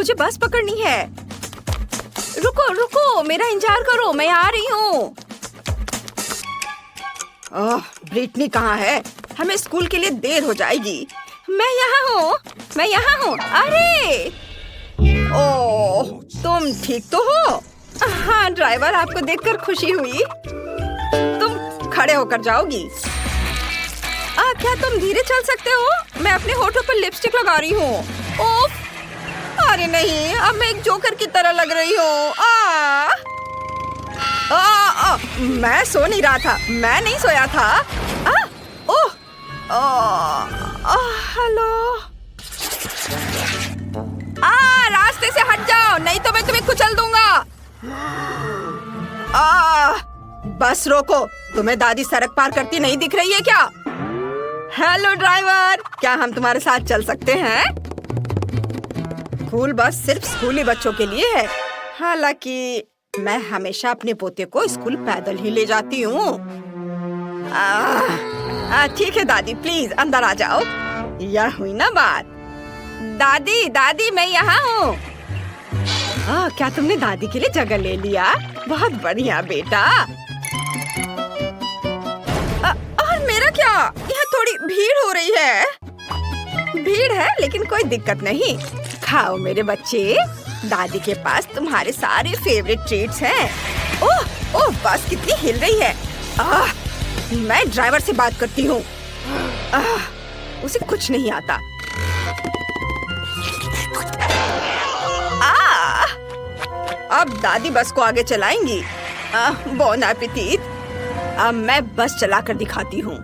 मुझे बस पकड़नी है। रुको रुको, मेरा इंतजार करो, मैं आ रही हूँ। ब्रिटनी कहाँ है? हमें स्कूल के लिए देर हो जाएगी। मैं यहाँ हूँ। अरे ओह, तुम ठीक तो हो? हाँ ड्राइवर, आपको देखकर खुशी हुई। तुम खड़े होकर जाओगी? क्या तुम धीरे चल सकते हो? मैं अपने होठों पर लिपस्टिक लगा रही हूँ। ओफ, अरे नहीं, अब मैं एक जोकर की तरह लग रही हूँ। मैं सो नहीं रहा था, मैं नहीं सोया था। हेलो। रास्ते से हट जाओ, नहीं तो मैं तुम्हें कुचल दूंगा। बस रोको, तुम्हें दादी सड़क पार करती नहीं दिख रही है क्या? हेलो ड्राइवर, क्या हम तुम्हारे साथ चल सकते हैं? स्कूल बस सिर्फ स्कूली बच्चों के लिए है। हालांकि मैं हमेशा अपने पोते को स्कूल पैदल ही ले जाती हूँ। ठीक है दादी, प्लीज अंदर आ जाओ। यह हुई ना बात। दादी मैं यहाँ हूँ। क्या तुमने दादी के लिए जगह ले लिया? बहुत बढ़िया बेटा। और मेरा क्या? यहाँ थोड़ी भीड़ हो रही है। भीड़ है लेकिन कोई दिक्कत नहीं। खाओ मेरे बच्चे, दादी के पास तुम्हारे सारे फेवरेट ट्रीट्स हैं। ओह बस कितनी हिल रही है। मैं ड्राइवर से बात करती हूँ। उसे कुछ नहीं आता। अब दादी बस को आगे चलाएंगी। Bone appétit. अब मैं बस चलाकर दिखाती हूँ।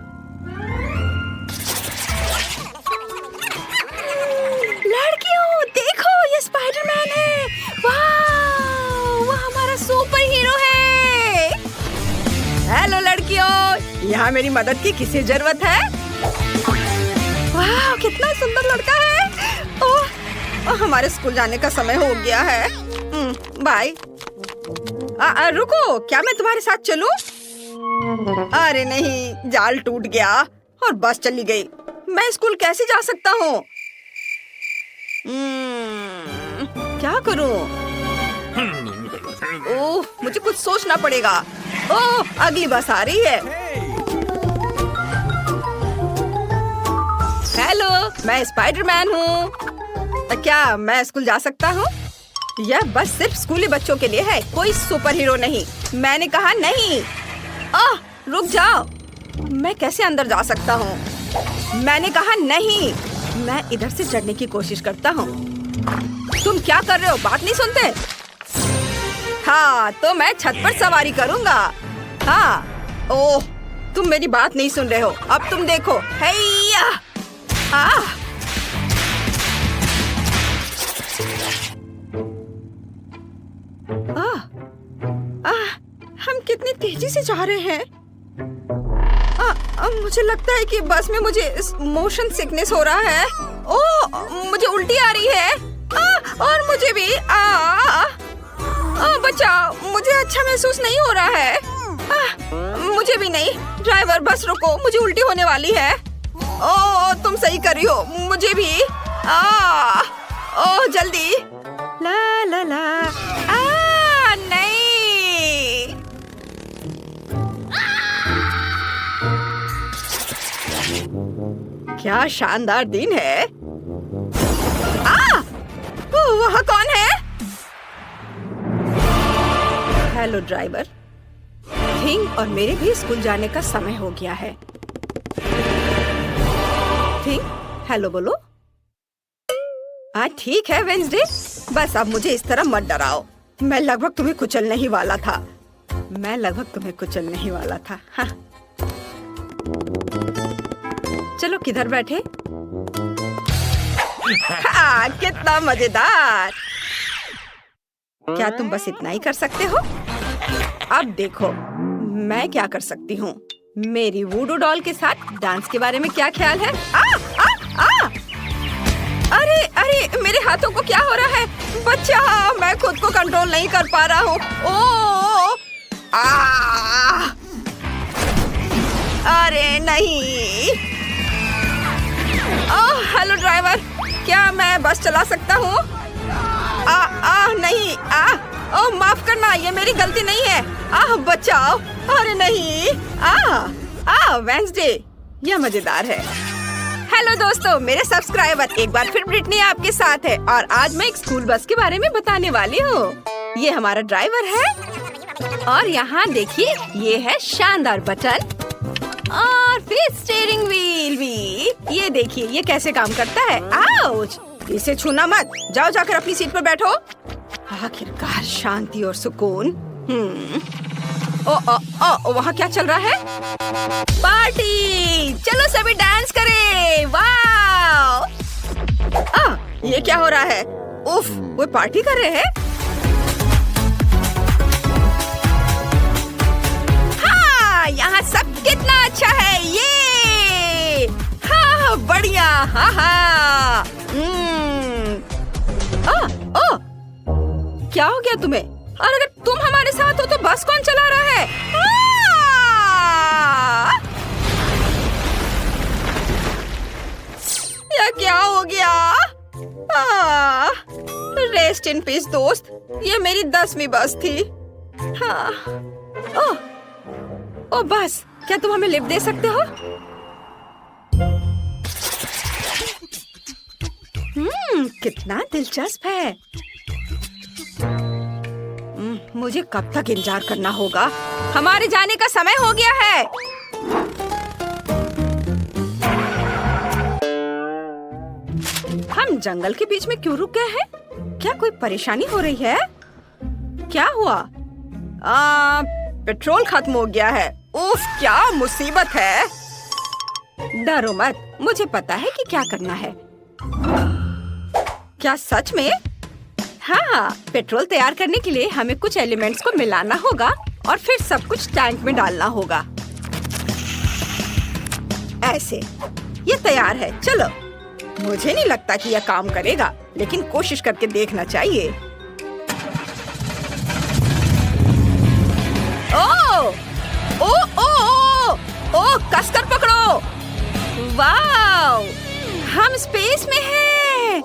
लड़कियों देखो, ये स्पाइडरमैन है। वाह, वो हमारा सुपर हीरो है। हेलो लड़कियों, यहाँ मेरी मदद की किसे जरूरत है? वाह, कितना सुंदर लड़का है। हमारे स्कूल जाने का समय हो गया है। बाय। रुको, क्या मैं तुम्हारे साथ चलूं? अरे नहीं, जाल टूट गया और बस चली गई। मैं स्कूल कैसे जा सकता हूँ? क्या करूँ? ओह, मुझे कुछ सोचना पड़ेगा। ओह, अगली बस आ रही है। हेलो, मैं स्पाइडरमैन हूँ। क्या मैं स्कूल जा सकता हूँ? यह बस सिर्फ स्कूली बच्चों के लिए है, कोई सुपर हीरो नहीं। मैंने कहा नहीं। रुक जाओ, मैं कैसे अंदर जा सकता हूँ? मैंने कहा नहीं। मैं इधर से चढ़ने की कोशिश करता हूँ। तुम क्या कर रहे हो? बात नहीं सुनते? हाँ, तो मैं छत पर सवारी करूँगा। हाँ, ओह, तुम मेरी बात नहीं सुन रहे हो। अब तुम देखो। हैया! हम कितनी तेजी से जा रहे हैं। मुझे लगता है कि बस में मुझे मोशन सिकनेस हो रहा है। ओह, मुझे उल्टी आ रही है। और मुझे भी। बचाओ, मुझे अच्छा महसूस नहीं हो रहा है। मुझे भी नहीं। ड्राइवर बस रोको, मुझे उल्टी होने वाली है। ओह, तुम सही कर रही हो, मुझे भी। ओह, जल्दी। ला ला ला। नहीं। क्या शानदार दिन है। वह कौन है? Hello driver. थिंग और मेरे भी स्कूल जाने का समय हो गया है। थिंग, हेलो बोलो। ठीक है वेंसडे, बस अब मुझे इस तरह मत डराओ। मैं लगभग तुम्हें कुचलने ही वाला था। हाँ। चलो किधर बैठे? कितना मजेदार। क्या तुम बस इतना ही कर सकते हो? अब देखो मैं क्या कर सकती हूँ। मेरी वूडू डॉल के साथ डांस के बारे में क्या ख्याल है? अरे मेरे हाथों को क्या हो रहा है? बच्चा, मैं खुद को कंट्रोल नहीं कर पा रहा हूँ। अरे नहीं। हेलो ड्राइवर, क्या मैं बस चला सकता हूँ? नहीं, ओह माफ करना, ये मेरी गलती नहीं है। बचाओ। अरे नहीं। वेंसडे, यह मजेदार है। हेलो दोस्तों, मेरे सब्सक्राइबर, एक बार फिर ब्रिटनी आपके साथ है और आज मैं एक स्कूल बस के बारे में बताने वाली हूँ। ये हमारा ड्राइवर है और यहाँ देखिए, ये है शानदार बटन और फिर स्टीयरिंग व्हील भी। ये देखिए, ये कैसे काम करता है। आउच! इसे छूना मत, जाओ जाकर अपनी सीट पर बैठो। आखिरकार शांति और सुकून। वहाँ क्या चल रहा है? पार्टी! चलो सभी डांस करें। वाह! ये क्या हो रहा है? उफ, वो पार्टी कर रहे हैं। हाँ, यहाँ सब कितना अच्छा है। ये हाँ, बढ़िया। हाँ। क्या हो गया तुम्हें? और अगर तुम हमारे साथ हो तो बस कौन चला रहा है? या क्या हो गया? रेस्ट इन पीस दोस्त, ये मेरी 10वीं बस थी। ओ बस, क्या तुम हमें लिफ्ट दे सकते हो? कितना दिलचस्प है। मुझे कब तक इंतजार करना होगा? हमारे जाने का समय हो गया है। हम जंगल के बीच में क्यों रुक गए हैं? क्या कोई परेशानी हो रही है? क्या हुआ? पेट्रोल खत्म हो गया है। उफ, क्या मुसीबत है। डरो मत, मुझे पता है कि क्या करना है। क्या सच में? हाँ, पेट्रोल तैयार करने के लिए हमें कुछ एलिमेंट्स को मिलाना होगा और फिर सब कुछ टैंक में डालना होगा। ऐसे, ये तैयार है। चलो। मुझे नहीं लगता कि यह काम करेगा, लेकिन कोशिश करके देखना चाहिए। ओ, कसकर पकड़ो। वाव! हम स्पेस में हैं।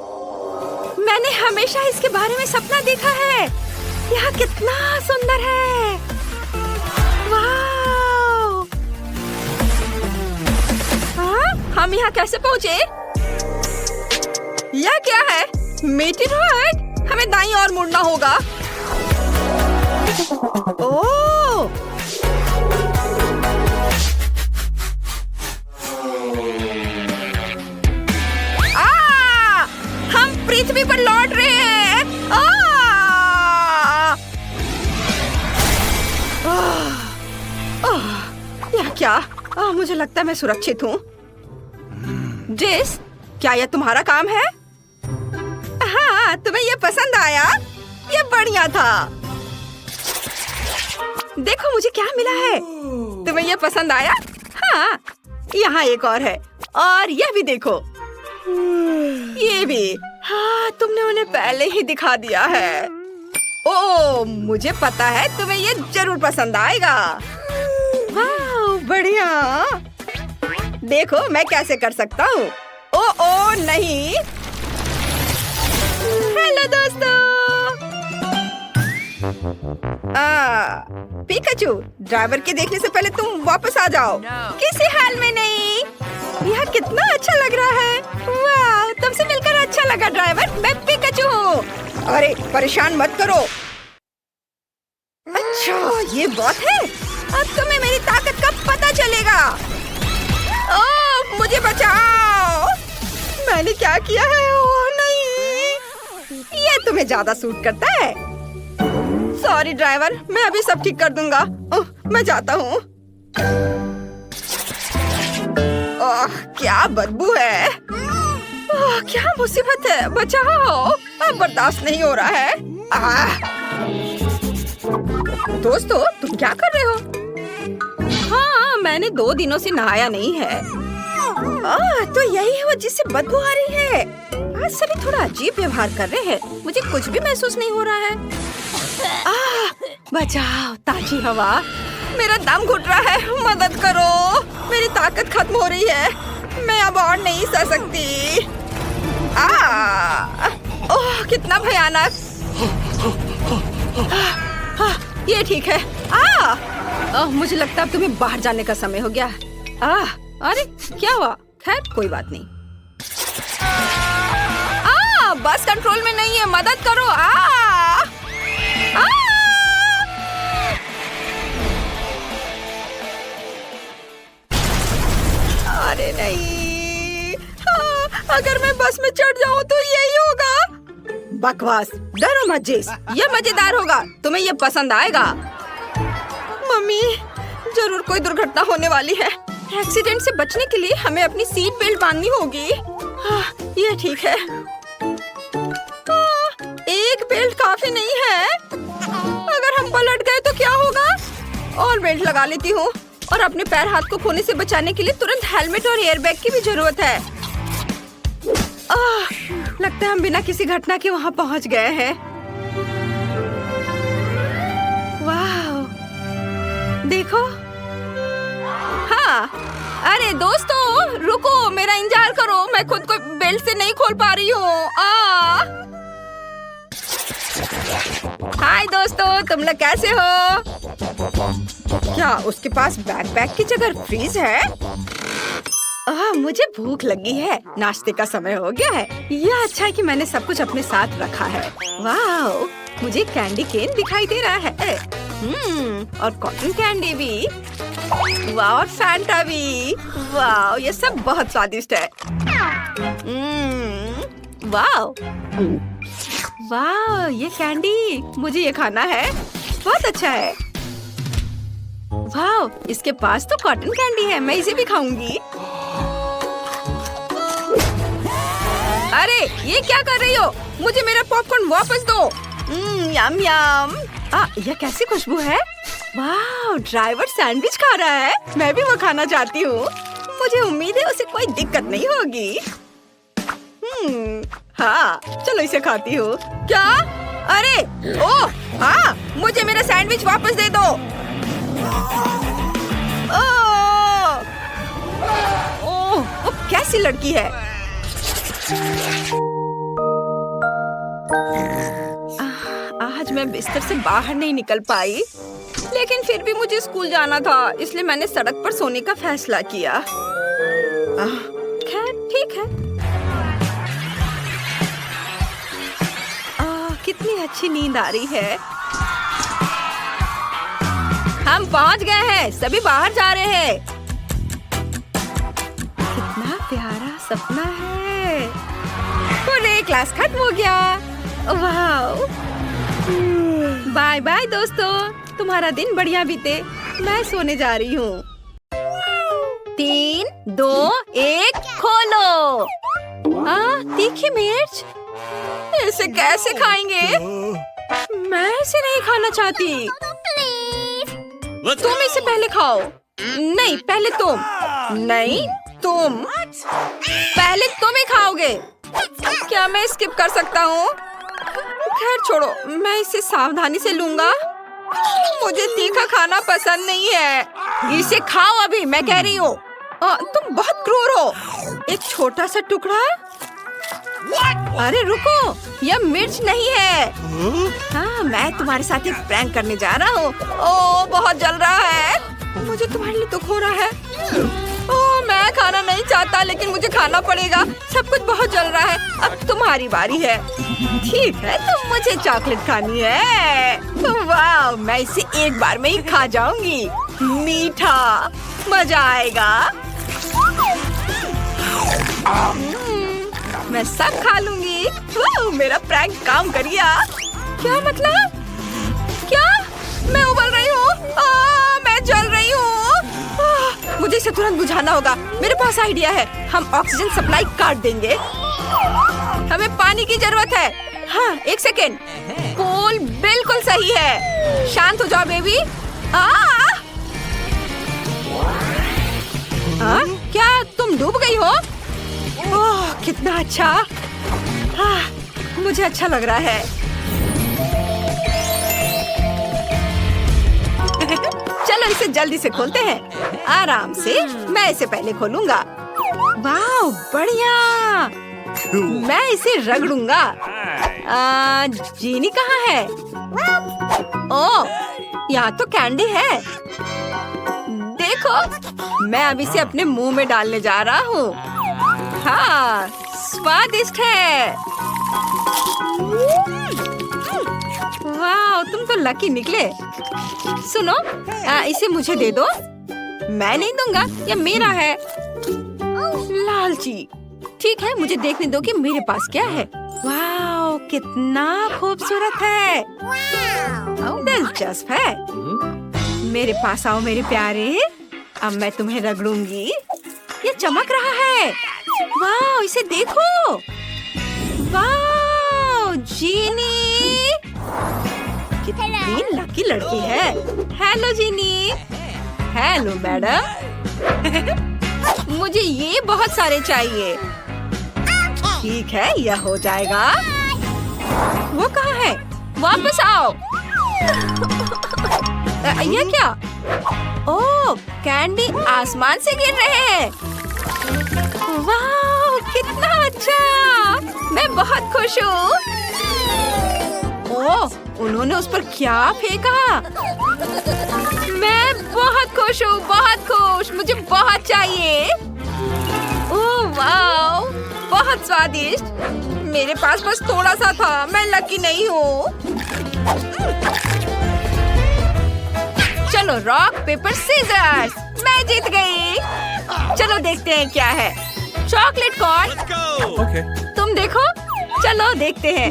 मैंने हमेशा इसके बारे में सपना देखा है। यह कितना सुंदर है। वाव! हम यहाँ कैसे पहुँचे? यह क्या है? मीटिंग? हमें दाईं ओर मुड़ना होगा। ओह! हम पृथ्वी पर लौट रहे हैं। यह क्या? मुझे लगता है मैं सुरक्षित हूँ। जेस, क्या यह तुम्हारा काम है? हाँ, तुम्हें यह पसंद आया? यह बढ़िया था। देखो मुझे क्या मिला है। तुम्हें यह पसंद आया? हाँ, यहाँ एक और है और यह भी देखो। ये भी। हाँ, तुमने उन्हें पहले ही दिखा दिया है। ओह, मुझे पता है तुम्हें ये जरूर पसंद आएगा। वाह, बढ़िया। देखो मैं कैसे कर सकता हूँ। ओह नहीं। हेलो दोस्तों। पिकाचू, ड्राइवर के देखने से पहले तुम वापस आ जाओ। किसी हाल में नहीं। यह कितना अच्छा लग रहा है। वाह, तुमसे मिलकर अच्छा लगा ड्राइवर। मैं पिकाचू हूँ। अरे परेशान मत करो। अच्छा, ये बात है। अब तुम्हें मेरी ताकत का पता चलेगा। ओह, मुझे बचाओ। मैंने क्या किया है? ओह नहीं, ये तुम्हें ज्यादा सूट करता है। सॉरी ड्राइवर, मैं अभी सब ठीक कर दूंगा। मैं जाता हूँ। क्या बदबू है। क्या मुसीबत है। बचाओ, अब बर्दाश्त नहीं हो रहा है। दोस्तों, तुम क्या कर रहे हो? हाँ, मैंने 2 दिनों से नहाया नहीं है। तो यही है वो जिससे बदबू आ रही है। आज सभी थोड़ा अजीब व्यवहार कर रहे हैं। मुझे कुछ भी महसूस नहीं हो रहा है। बचाओ, ताजी हवा। मेरा दम घुट रहा है। मदद करो, मेरी ताकत खत्म हो रही है। मैं अब और नहीं सह सकती। ओह, कितना भयानक। ये ठीक है। मुझे लगता है अब तुम्हें बाहर जाने का समय हो गया। अरे क्या हुआ? खैर कोई बात नहीं। बस कंट्रोल में नहीं है, मदद करो। अरे नहीं, अगर मैं बस में चढ़ जाऊं तो यही होगा। बकवास, डरो मत जेस, ये मजेदार होगा, तुम्हें ये पसंद आएगा। मम्मी, जरूर कोई दुर्घटना होने वाली है। एक्सीडेंट से बचने के लिए हमें अपनी सीट बेल्ट बांधनी होगी। ये ठीक है। एक बेल्ट काफी नहीं है। अगर हम पलट गए तो क्या होगा? और बेल्ट लगा लेती हूँ। और अपने पैर हाथ को खोने से बचाने के लिए तुरंत हेलमेट और एयरबैग की भी जरूरत है। लगता है हम बिना किसी घटना के वहाँ पहुँच गए हैं। वाह, देखो। हाँ, अरे दोस्तों रुको, मेरा इंतजार करो, मैं खुद को बेल्ट से नहीं खोल पा रही हूँ। हाय दोस्तों, तुम लोग कैसे हो? क्या उसके पास बैकपैक की जगह फ्रीज है? मुझे भूख लगी है, नाश्ते का समय हो गया है। यह अच्छा है कि मैंने सब कुछ अपने साथ रखा है। वाह, मुझे कैंडी केन दिखाई दे रहा है। और कॉटन कैंडी भी। वाह, और फैंटा भी। वाह, ये सब बहुत स्वादिष्ट है। वाह वाह, ये कैंडी, मुझे ये खाना है। बहुत अच्छा है। वाह, इसके पास तो कॉटन कैंडी है, मैं इसे भी खाऊंगी। अरे ये क्या कर रही हो? मुझे मेरा पॉपकॉर्न वापस दो। यम यम। यह कैसी खुशबू है? वाह, ड्राइवर सैंडविच खा रहा है। मैं भी वो खाना चाहती हूँ। मुझे उम्मीद है उसे कोई दिक्कत नहीं होगी। हाँ, चलो इसे खाती हूँ। क्या? अरे ओह, हाँ, मुझे मेरा सैंडविच वापस दे दो। ओह, कैसी लड़की है। आज मैं बिस्तर से बाहर नहीं निकल पाई, लेकिन फिर भी मुझे स्कूल जाना था, इसलिए मैंने सड़क पर सोने का फैसला किया। खैर ठीक है। कितनी अच्छी नींद आ रही है। हम पहुंच गए हैं, सभी बाहर जा रहे हैं। कितना प्यारा सपना है। पूरे क्लास खत्म हो गया। वाह, बाय बाय दोस्तों, तुम्हारा दिन बढ़िया बीते। मैं सोने जा रही हूँ। 3, 2, 1, खोलो। तीखी मिर्च, इसे कैसे खाएंगे? मैं इसे नहीं खाना चाहती। तुम इसे पहले खाओ। नहीं, पहले तुम। नहीं, तुम। पहले तुम ही खाओगे। क्या मैं स्किप कर सकता हूँ? खैर छोड़ो, मैं इसे सावधानी से लूंगा। मुझे तीखा खाना पसंद नहीं है। इसे खाओ अभी, मैं कह रही हूँ। तुम बहुत क्रूर हो। एक छोटा सा टुकड़ा। अरे रुको, यह मिर्च नहीं है। हाँ, मैं तुम्हारे साथ एक प्रैंक करने जा रहा हूँ। ओह, बहुत जल रहा है। मुझे तुम्हारे लिए दुख हो रहा है। ओह, मैं खाना नहीं चाहता, लेकिन मुझे खाना पड़ेगा। सब कुछ बहुत जल रहा है। अब तुम्हारी बारी है। ठीक है, तो मुझे चॉकलेट खानी है। वाह, मैं इसे एक बार में ही खा जाऊंगी। मीठा, मजा आएगा। मैं सब खा लूंगी। मेरा प्रैंक काम कर गया। क्या मतलब? क्या? मैं उबल रही हूँ। मैं जल रही हूँ। मुझे इसे तुरंत बुझाना होगा। मेरे पास आइडिया है। हम ऑक्सीजन सप्लाई काट देंगे। हमें पानी की जरूरत है। हाँ, 1 सेकेंड। पोल बिल्कुल सही है। शांत हो जाओ बेबी। क्या तुम डूब गई हो? ओह, कितना अच्छा। मुझे अच्छा लग रहा है। चलो इसे जल्दी से खोलते हैं। आराम से, मैं इसे पहले खोलूंगा। वाह, बढ़िया। मैं इसे रगड़ूंगा। जीनी कहाँ है? ओह, यहाँ तो कैंडी है। देखो, मैं अब इसे अपने मुंह में डालने जा रहा हूँ। हाँ, स्वादिष्ट है। वाह, तुम तो लकी निकले। सुनो, इसे मुझे दे दो। मैं नहीं दूंगा, ये मेरा है। लालची। ठीक है, मुझे देखने दो कि मेरे पास क्या है। वाह, कितना खूबसूरत है। दिलचस्प है। मेरे पास आओ मेरे प्यारे। अब मैं तुम्हें रगड़ूंगी। ये चमक रहा है। वाह, इसे देखो। वाह, जीनी कितनी लकी लड़की है। हेलो जीनी। Hello madam. मुझे ये बहुत सारे चाहिए। ठीक है, यह हो जाएगा। वो कहाँ है? वापस आओ। ये क्या? ओह, कैंडी आसमान से गिर रहे हैं। वाह, कितना अच्छा। मैं बहुत खुश हूँ। ओह, उन्होंने उस पर क्या फेंका? मैं बहुत खुश हूँ, बहुत खुश। मुझे बहुत चाहिए। ओह वाह, बहुत स्वादिष्ट। मेरे पास बस थोड़ा सा था। मैं लकी नहीं हूँ। चलो, रॉक पेपर सीजर्स। मैं जीत गई। चलो देखते हैं क्या है। Chocolate corn. तुम देखो। चलो देखते हैं।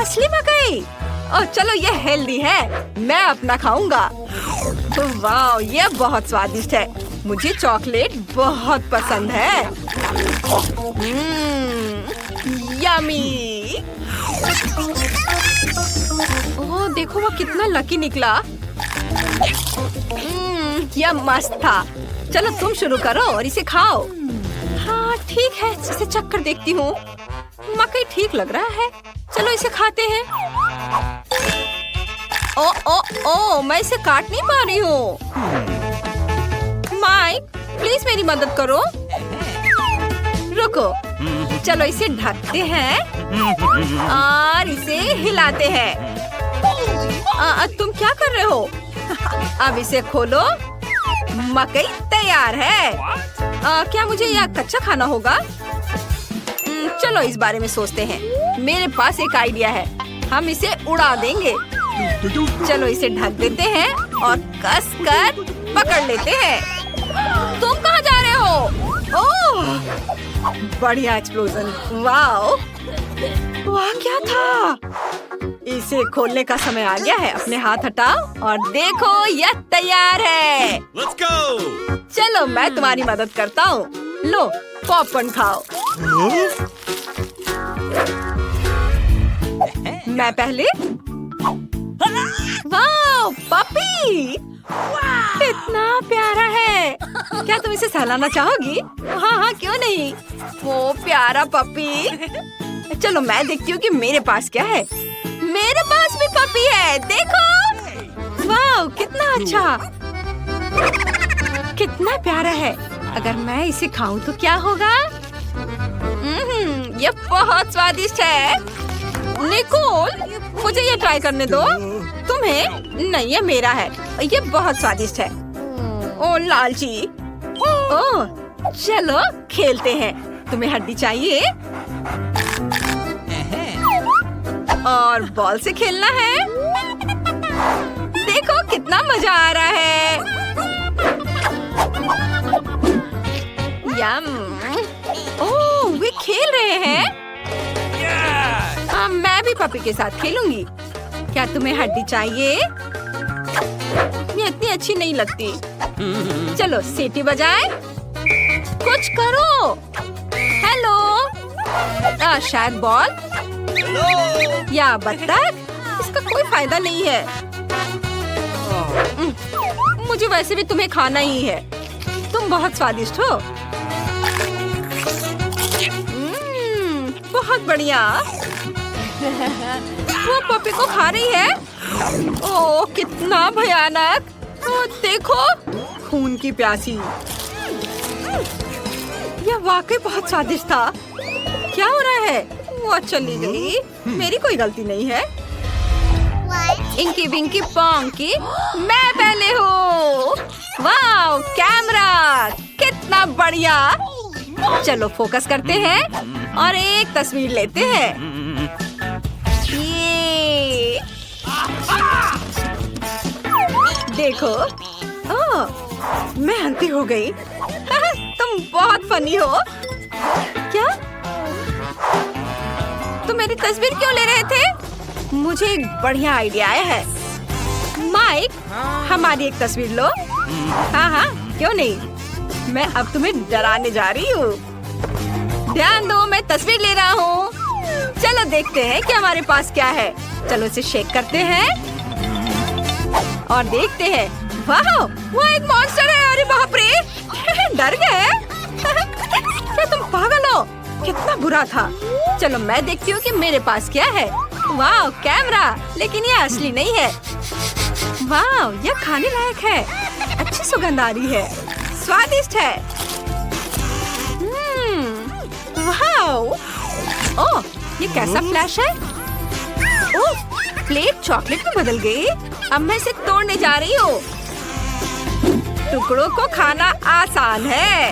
असली मकई। ओह, चलो, ये हेल्दी है। मैं अपना खाऊंगा। वाह, ये बहुत स्वादिष्ट है। मुझे चॉकलेट बहुत पसंद है। यमी। ओह, देखो वो कितना लकी निकला। यह मस्त था। चलो तुम शुरू करो और इसे खाओ। हाँ ठीक है, इसे चक्कर देखती हूँ। मकई ठीक लग रहा है। चलो इसे खाते हैं। ओ ओ ओ, मैं इसे काट नहीं पा रही हूँ। माइक, प्लीज मेरी मदद करो। रुको, चलो इसे ढकते हैं और इसे हिलाते हैं। तुम क्या कर रहे हो? अब इसे खोलो। मकई तैयार है। क्या मुझे यह कच्चा खाना होगा? चलो इस बारे में सोचते हैं। मेरे पास एक आइडिया है। हम इसे उड़ा देंगे। चलो इसे ढक देते हैं और कस कर पकड़ लेते हैं। तुम कहाँ जा रहे हो? ओह, बढ़िया एक्सप्लोजन। वाओ, वाह क्या था? इसे खोलने का समय आ गया है। अपने हाथ हटाओ और देखो, यह तैयार है। Let's go! चलो मैं तुम्हारी मदद करता हूँ। लो, पॉपकॉर्न खाओ। मैं पहले। वाह, पपी! इतना प्यारा है। क्या तुम इसे सहलाना चाहोगी? हाँ हाँ, क्यों नहीं। वो प्यारा पपी। चलो मैं देखती हूँ कि मेरे पास क्या है। मेरे पास भी पपी है, देखो। वाह, कितना अच्छा, कितना प्यारा है। अगर मैं इसे खाऊं तो क्या होगा? ये बहुत स्वादिष्ट है। निकोल, मुझे ये ट्राई करने दो। तुम्हें नहीं, ये मेरा है। ये बहुत स्वादिष्ट है। ओ लालची। ओह, चलो खेलते हैं। तुम्हें हड्डी चाहिए और बॉल से खेलना है। देखो कितना मजा आ रहा है। यम। ओह, वे खेल रहे हैं। मैं भी पपी के साथ खेलूंगी। क्या तुम्हें हड्डी चाहिए? ये इतनी अच्छी नहीं लगती। चलो सीटी बजाए। कुछ करो। हेलो। शायद बॉल या बत्तख। इसका कोई फायदा नहीं है। मुझे वैसे भी तुम्हें खाना ही है। तुम बहुत स्वादिष्ट हो। बहुत बढ़िया। वो पपी को खा रही है। ओह, कितना भयानक। ओह, देखो, खून की प्यासी। यह वाकई बहुत स्वादिष्ट था। क्या हो रहा है? वो चली गई। मेरी कोई गलती नहीं है। इंकी विंकी पोंकी, मैं पहले हूँ। वाह, कैमरा कितना बढ़िया। चलो फोकस करते हैं और एक तस्वीर लेते हैं। ये देखो, मैं अंधी हो गई। तुम बहुत फनी हो। क्या तुम मेरी तस्वीर क्यों ले रहे थे? मुझे एक बढ़िया आइडिया आया है। माइक, हमारी एक तस्वीर लो। हाँ, क्यों नहीं। मैं अब तुम्हें डराने जा रही हूँ। ध्यान दो, मैं तस्वीर ले रहा हूँ। चलो देखते हैं कि हमारे पास क्या है। चलो इसे शेक करते हैं और देखते हैं। वाह, वो एक मॉन्स्टर है। अरे बाप रे, डर गए। क्या तुम पागल हो? कितना बुरा था। चलो मैं देखती हूँ कि मेरे पास क्या है। वाह, कैमरा, लेकिन ये असली नहीं है। वाह, यह खाने लायक है। अच्छी सुगंध आ रही है, स्वादिष्ट है। वाह, ओह, ये कैसा फ्लैश है? ओह, प्लेट चॉकलेट में बदल गई। अब मैं इसे तोड़ने जा रही हूँ। टुकड़ों को खाना आसान है।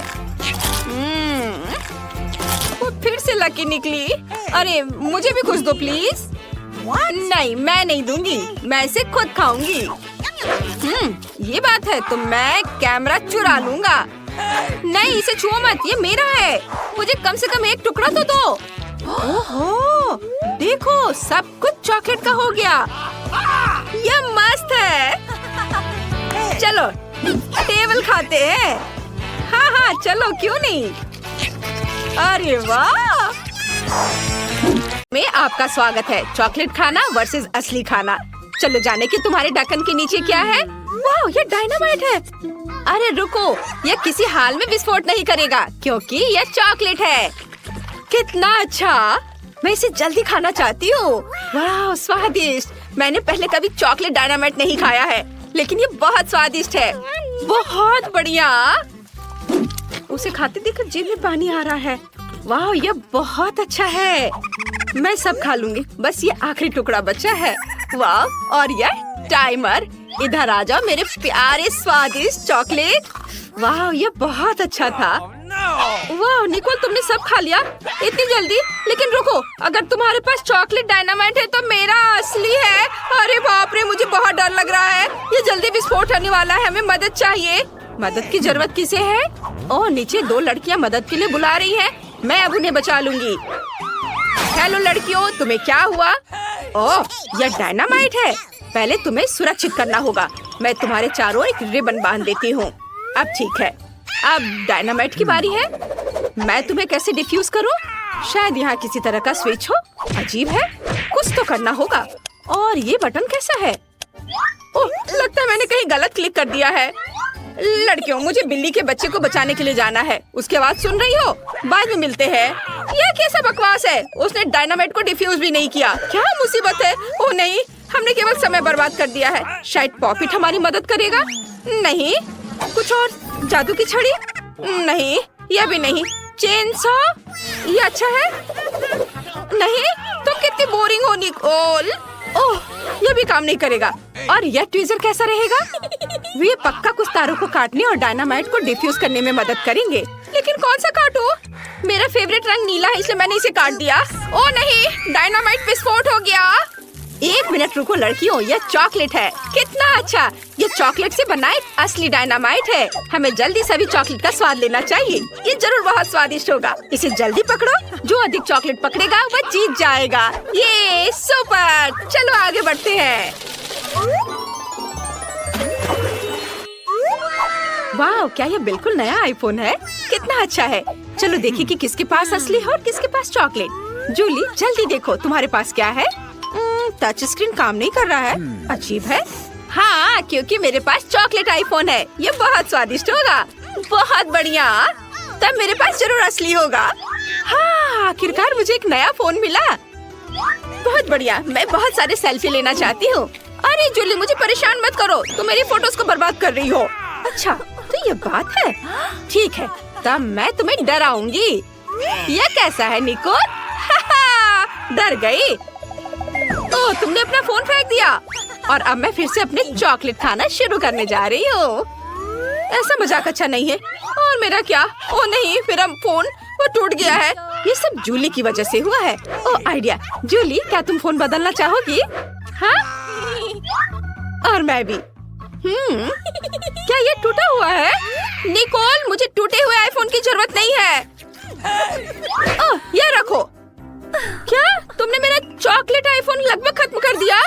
वो फिर से लकी निकली। अरे मुझे भी कुछ दो प्लीज। नहीं, मैं नहीं दूंगी, मैं इसे खुद खाऊंगी। ये बात है तो मैं कैमरा चुरा लूंगा। नहीं, इसे छुओ मत, ये मेरा है। मुझे कम से कम एक टुकड़ा तो दो। ओहो, देखो सब कुछ चॉकलेट का हो गया। यह मस्त है। चलो टेबल खाते हैं। हाँ, चलो क्यों नहीं। अरे वाह, में आपका स्वागत है। चॉकलेट खाना वर्सेस असली खाना। चलो जाने कि तुम्हारे ढक्कन के नीचे क्या है। वाह, ये डायनामाइट है। अरे रुको, यह किसी हाल में विस्फोट नहीं करेगा क्योंकि यह चॉकलेट है। कितना अच्छा, मैं इसे जल्दी खाना चाहती हूँ। वाह, स्वादिष्ट। मैंने पहले कभी चॉकलेट डायनामाइट नहीं खाया है, लेकिन ये बहुत स्वादिष्ट है। बहुत बढ़िया। उसे खाते देखकर जीभ में पानी आ रहा है। वाह, ये बहुत अच्छा है। मैं सब खा लूंगी, बस ये आखिरी टुकड़ा बचा है। वाह, और यह टाइमर। इधर आ जाओ मेरे प्यारे स्वादिष्ट चॉकलेट। वाह, ये बहुत अच्छा था। वाह निकोल, तुमने सब खा लिया इतनी जल्दी। लेकिन रुको, अगर तुम्हारे पास चॉकलेट डायनामाइट है तो मेरा असली है। अरे बाप रे, मुझे बहुत डर लग रहा है। ये जल्दी विस्फोट होने वाला है। हमें मदद चाहिए। मदद की जरूरत किसे है? ओह, नीचे दो लड़कियां मदद के लिए बुला रही हैं। मैं अब उन्हें बचा लूंगी। हेलो लड़कियों, तुम्हें क्या हुआ? ओह, यह डायनामाइट है। पहले तुम्हें सुरक्षित करना होगा। मैं तुम्हारे चारों एक रिबन बांध देती हूँ। अब ठीक है, अब डायनामाइट की बारी है। मैं तुम्हें कैसे डिफ्यूज करूं? शायद यहाँ किसी तरह का स्विच हो। अजीब है, कुछ तो करना होगा। और ये बटन कैसा है? ओह, लगता है मैंने कहीं गलत क्लिक कर दिया है। लड़कियों, मुझे बिल्ली के बच्चे को बचाने के लिए जाना है। उसकी आवाज सुन रही हो? बाद में मिलते हैं। यह कैसा बकवास है? उसने डायनामाइट को डिफ्यूज भी नहीं किया। क्या मुसीबत है? ओह नहीं, हमने केवल समय बर्बाद कर दिया है। शायद पॉपिट हमारी मदद करेगा। नहीं, कुछ और? जादू की छड़ी? नहीं, यह भी नहीं। Chain saw? ये अच्छा है? नहीं, तुम कितनी बोरिंग हो निकोल। ओह, यह भी काम नहीं करेगा। और यह ट्वीजर कैसा रहेगा? वे पक्का कुछ तारों को काटने और डायनामाइट को डिफ्यूज करने में मदद करेंगे। लेकिन कौन सा काटूं? मेरा फेवरेट रंग नीला है, इसलिए मैंने इसे काट दिया। ओह नहीं, डायनामाइट विस्फोट हो गया। एक मिनट रुको लड़कियों, यह चॉकलेट है। कितना अच्छा, यह चॉकलेट से बना एक असली डायनामाइट है। हमें जल्दी सभी चॉकलेट का स्वाद लेना चाहिए। ये जरूर बहुत स्वादिष्ट होगा। इसे जल्दी पकड़ो। जो अधिक चॉकलेट पकड़ेगा वह जीत जाएगा। ये सुपर। चलो आगे बढ़ते हैं। वाह, क्या यह बिल्कुल नया आईफोन है? कितना अच्छा है। चलो देखिए कि किसके पास असली है और किसके पास चॉकलेट। जूली, जल्दी देखो तुम्हारे पास क्या है। टच स्क्रीन काम नहीं कर रहा है। अजीब है। हाँ, क्योंकि मेरे पास चॉकलेट आईफोन है। ये बहुत स्वादिष्ट होगा। बहुत बढ़िया, तब मेरे पास जरूर असली होगा। हाँ, आखिरकार मुझे एक नया फोन मिला। बहुत बढ़िया, मैं बहुत सारे सेल्फी लेना चाहती हूँ। अरे जूली, मुझे परेशान मत करो, तुम मेरी फोटोज को बर्बाद कर रही हो। अच्छा, तो ये बात है। ठीक है, तब मैं तुम्हें डराऊंगी। यह कैसा है निकोल? डर गई। ओह, तुमने अपना फोन फेंक दिया और अब मैं फिर से अपने चॉकलेट खाना शुरू करने जा रही हूँ। ऐसा मजाक अच्छा नहीं है। और मेरा क्या? ओ नहीं, मेरा फोन वो टूट गया है। ये सब जूली की वजह से हुआ है। ओह आइडिया। जूली, क्या तुम फोन बदलना चाहोगी? हाँ, और मैं भी। क्या ये टूटा हुआ है? निकोल, मुझे टूटे हुए आईफोन की जरूरत नहीं है। ओह, ये रखो। क्या तुमने मेरा चॉकलेट आईफोन लगभग खत्म कर दिया?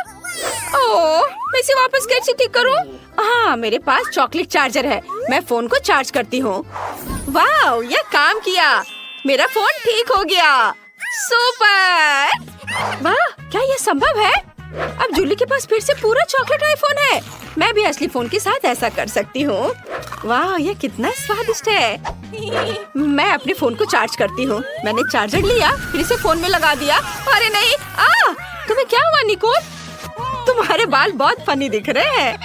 ओह, मैं इसे वापस कैसे ठीक करूं? हाँ, मेरे पास चॉकलेट चार्जर है। मैं फोन को चार्ज करती हूँ। वाह, ये काम किया। मेरा फोन ठीक हो गया। सुपर! वाह, क्या ये संभव है? अब जूली के पास फिर से पूरा चॉकलेट आईफोन है। मैं भी असली फोन के साथ ऐसा कर सकती हूँ। वाह, ये कितना स्वादिष्ट है। मैं अपने फोन को चार्ज करती हूँ। मैंने चार्जर लिया, फिर इसे फोन में लगा दिया। अरे नहीं! तुम्हें क्या हुआ निकोल? तुम्हारे बाल बहुत फनी दिख रहे हैं।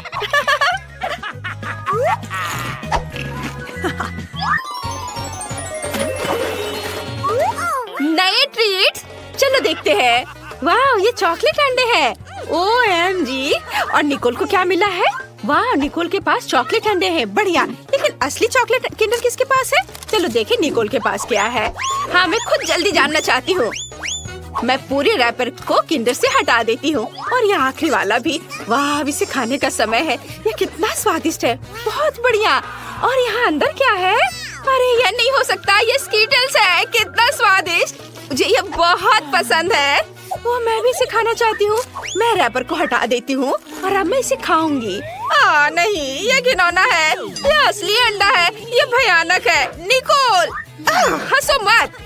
नए ट्रीट्स, चलो देखते हैं। वाह, ये चॉकलेट अंडे हैं। OMG! और निकोल को क्या मिला है? वाह, निकोल के पास चॉकलेट अंडे हैं। बढ़िया। लेकिन असली चॉकलेट किंडर किसके पास है? चलो देखें निकोल के पास क्या है। हाँ, मैं खुद जल्दी जानना चाहती हूँ। मैं पूरे रैपर को किंडर से हटा देती हूँ और ये आखिरी वाला भी। वाह, अब इसे खाने का समय है। ये कितना स्वादिष्ट है। बहुत बढ़िया। और यहाँ अंदर क्या है? अरे ये नहीं हो सकता, ये स्कीटल्स है। कितना स्वादिष्ट, मुझे ये बहुत पसंद है। वो मैं भी इसे खाना चाहती हूँ। मैं रैपर को हटा देती हूँ और अब मैं इसे खाऊंगी। नहीं, ये घिनौना है। ये असली अंडा है। ये भयानक है। निकोल, हंसो मत।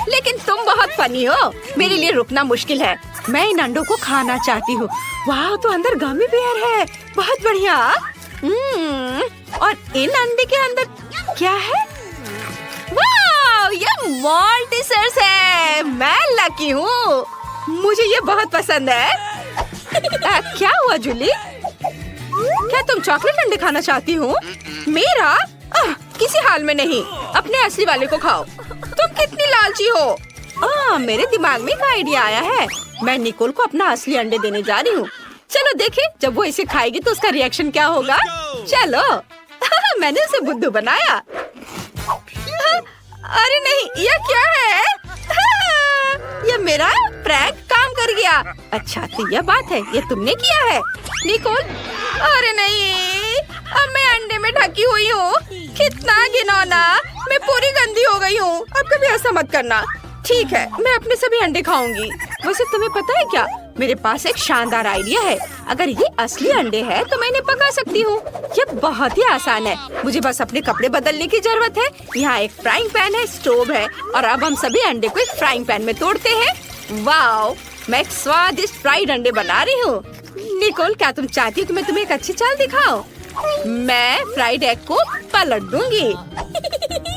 लेकिन तुम बहुत फनी हो। मेरे लिए रुकना मुश्किल है। मैं इन अंडों को खाना चाहती हूँ। वाह, तो अंदर गमी बेयर है। बहुत बढ़िया। और इन अंडे के अंदर क्या है? वाह, ये मॉल्टिसर्स है। मैं लकी हूँ। मुझे ये बहुत पसंद है। क्या हुआ जूली? क्या तुम चॉकलेट अंडे खाना चाहती हो? मेरा? किसी हाल में नहीं। अपने असली वाले को खाओ। तुम कितनी लालची हो। मेरे दिमाग में एक आइडिया आया है। मैं निकोल को अपना असली अंडे देने जा रही हूँ। चलो देखें, जब वो इसे खाएगी तो उसका रिएक्शन क्या होगा। चलो। मैंने उसे बुद्धू बनाया। अरे नहीं, ये क्या है? ये मेरा प्रैंक काम कर गया। अच्छा, तो यह बात है। ये तुमने किया है निकोल? अरे नहीं, अब मैं अंडे में ढकी हुई हूँ। कितना घिनौना। मैं पूरी गंदी हो गई हूँ। अब कभी ऐसा मत करना। ठीक है, मैं अपने सभी अंडे खाऊंगी। वैसे तुम्हें पता है क्या, मेरे पास एक शानदार आइडिया है। अगर ये असली अंडे हैं तो मैं इन्हें पका सकती हूँ। ये बहुत ही आसान है। मुझे बस अपने कपड़े बदलने की जरूरत है। यहाँ एक फ्राइंग पैन है, स्टोव है और अब हम सभी अंडे को एक फ्राइंग पैन में तोड़ते हैं। वाओ, मैं एक स्वादिष्ट फ्राइड अंडे बना रही हूँ। निकोल, क्या तुम चाहती हो कि मैं तुम्हें एक अच्छी चाल दिखाऊं? मैं फ्राइड एग को पलट दूंगी।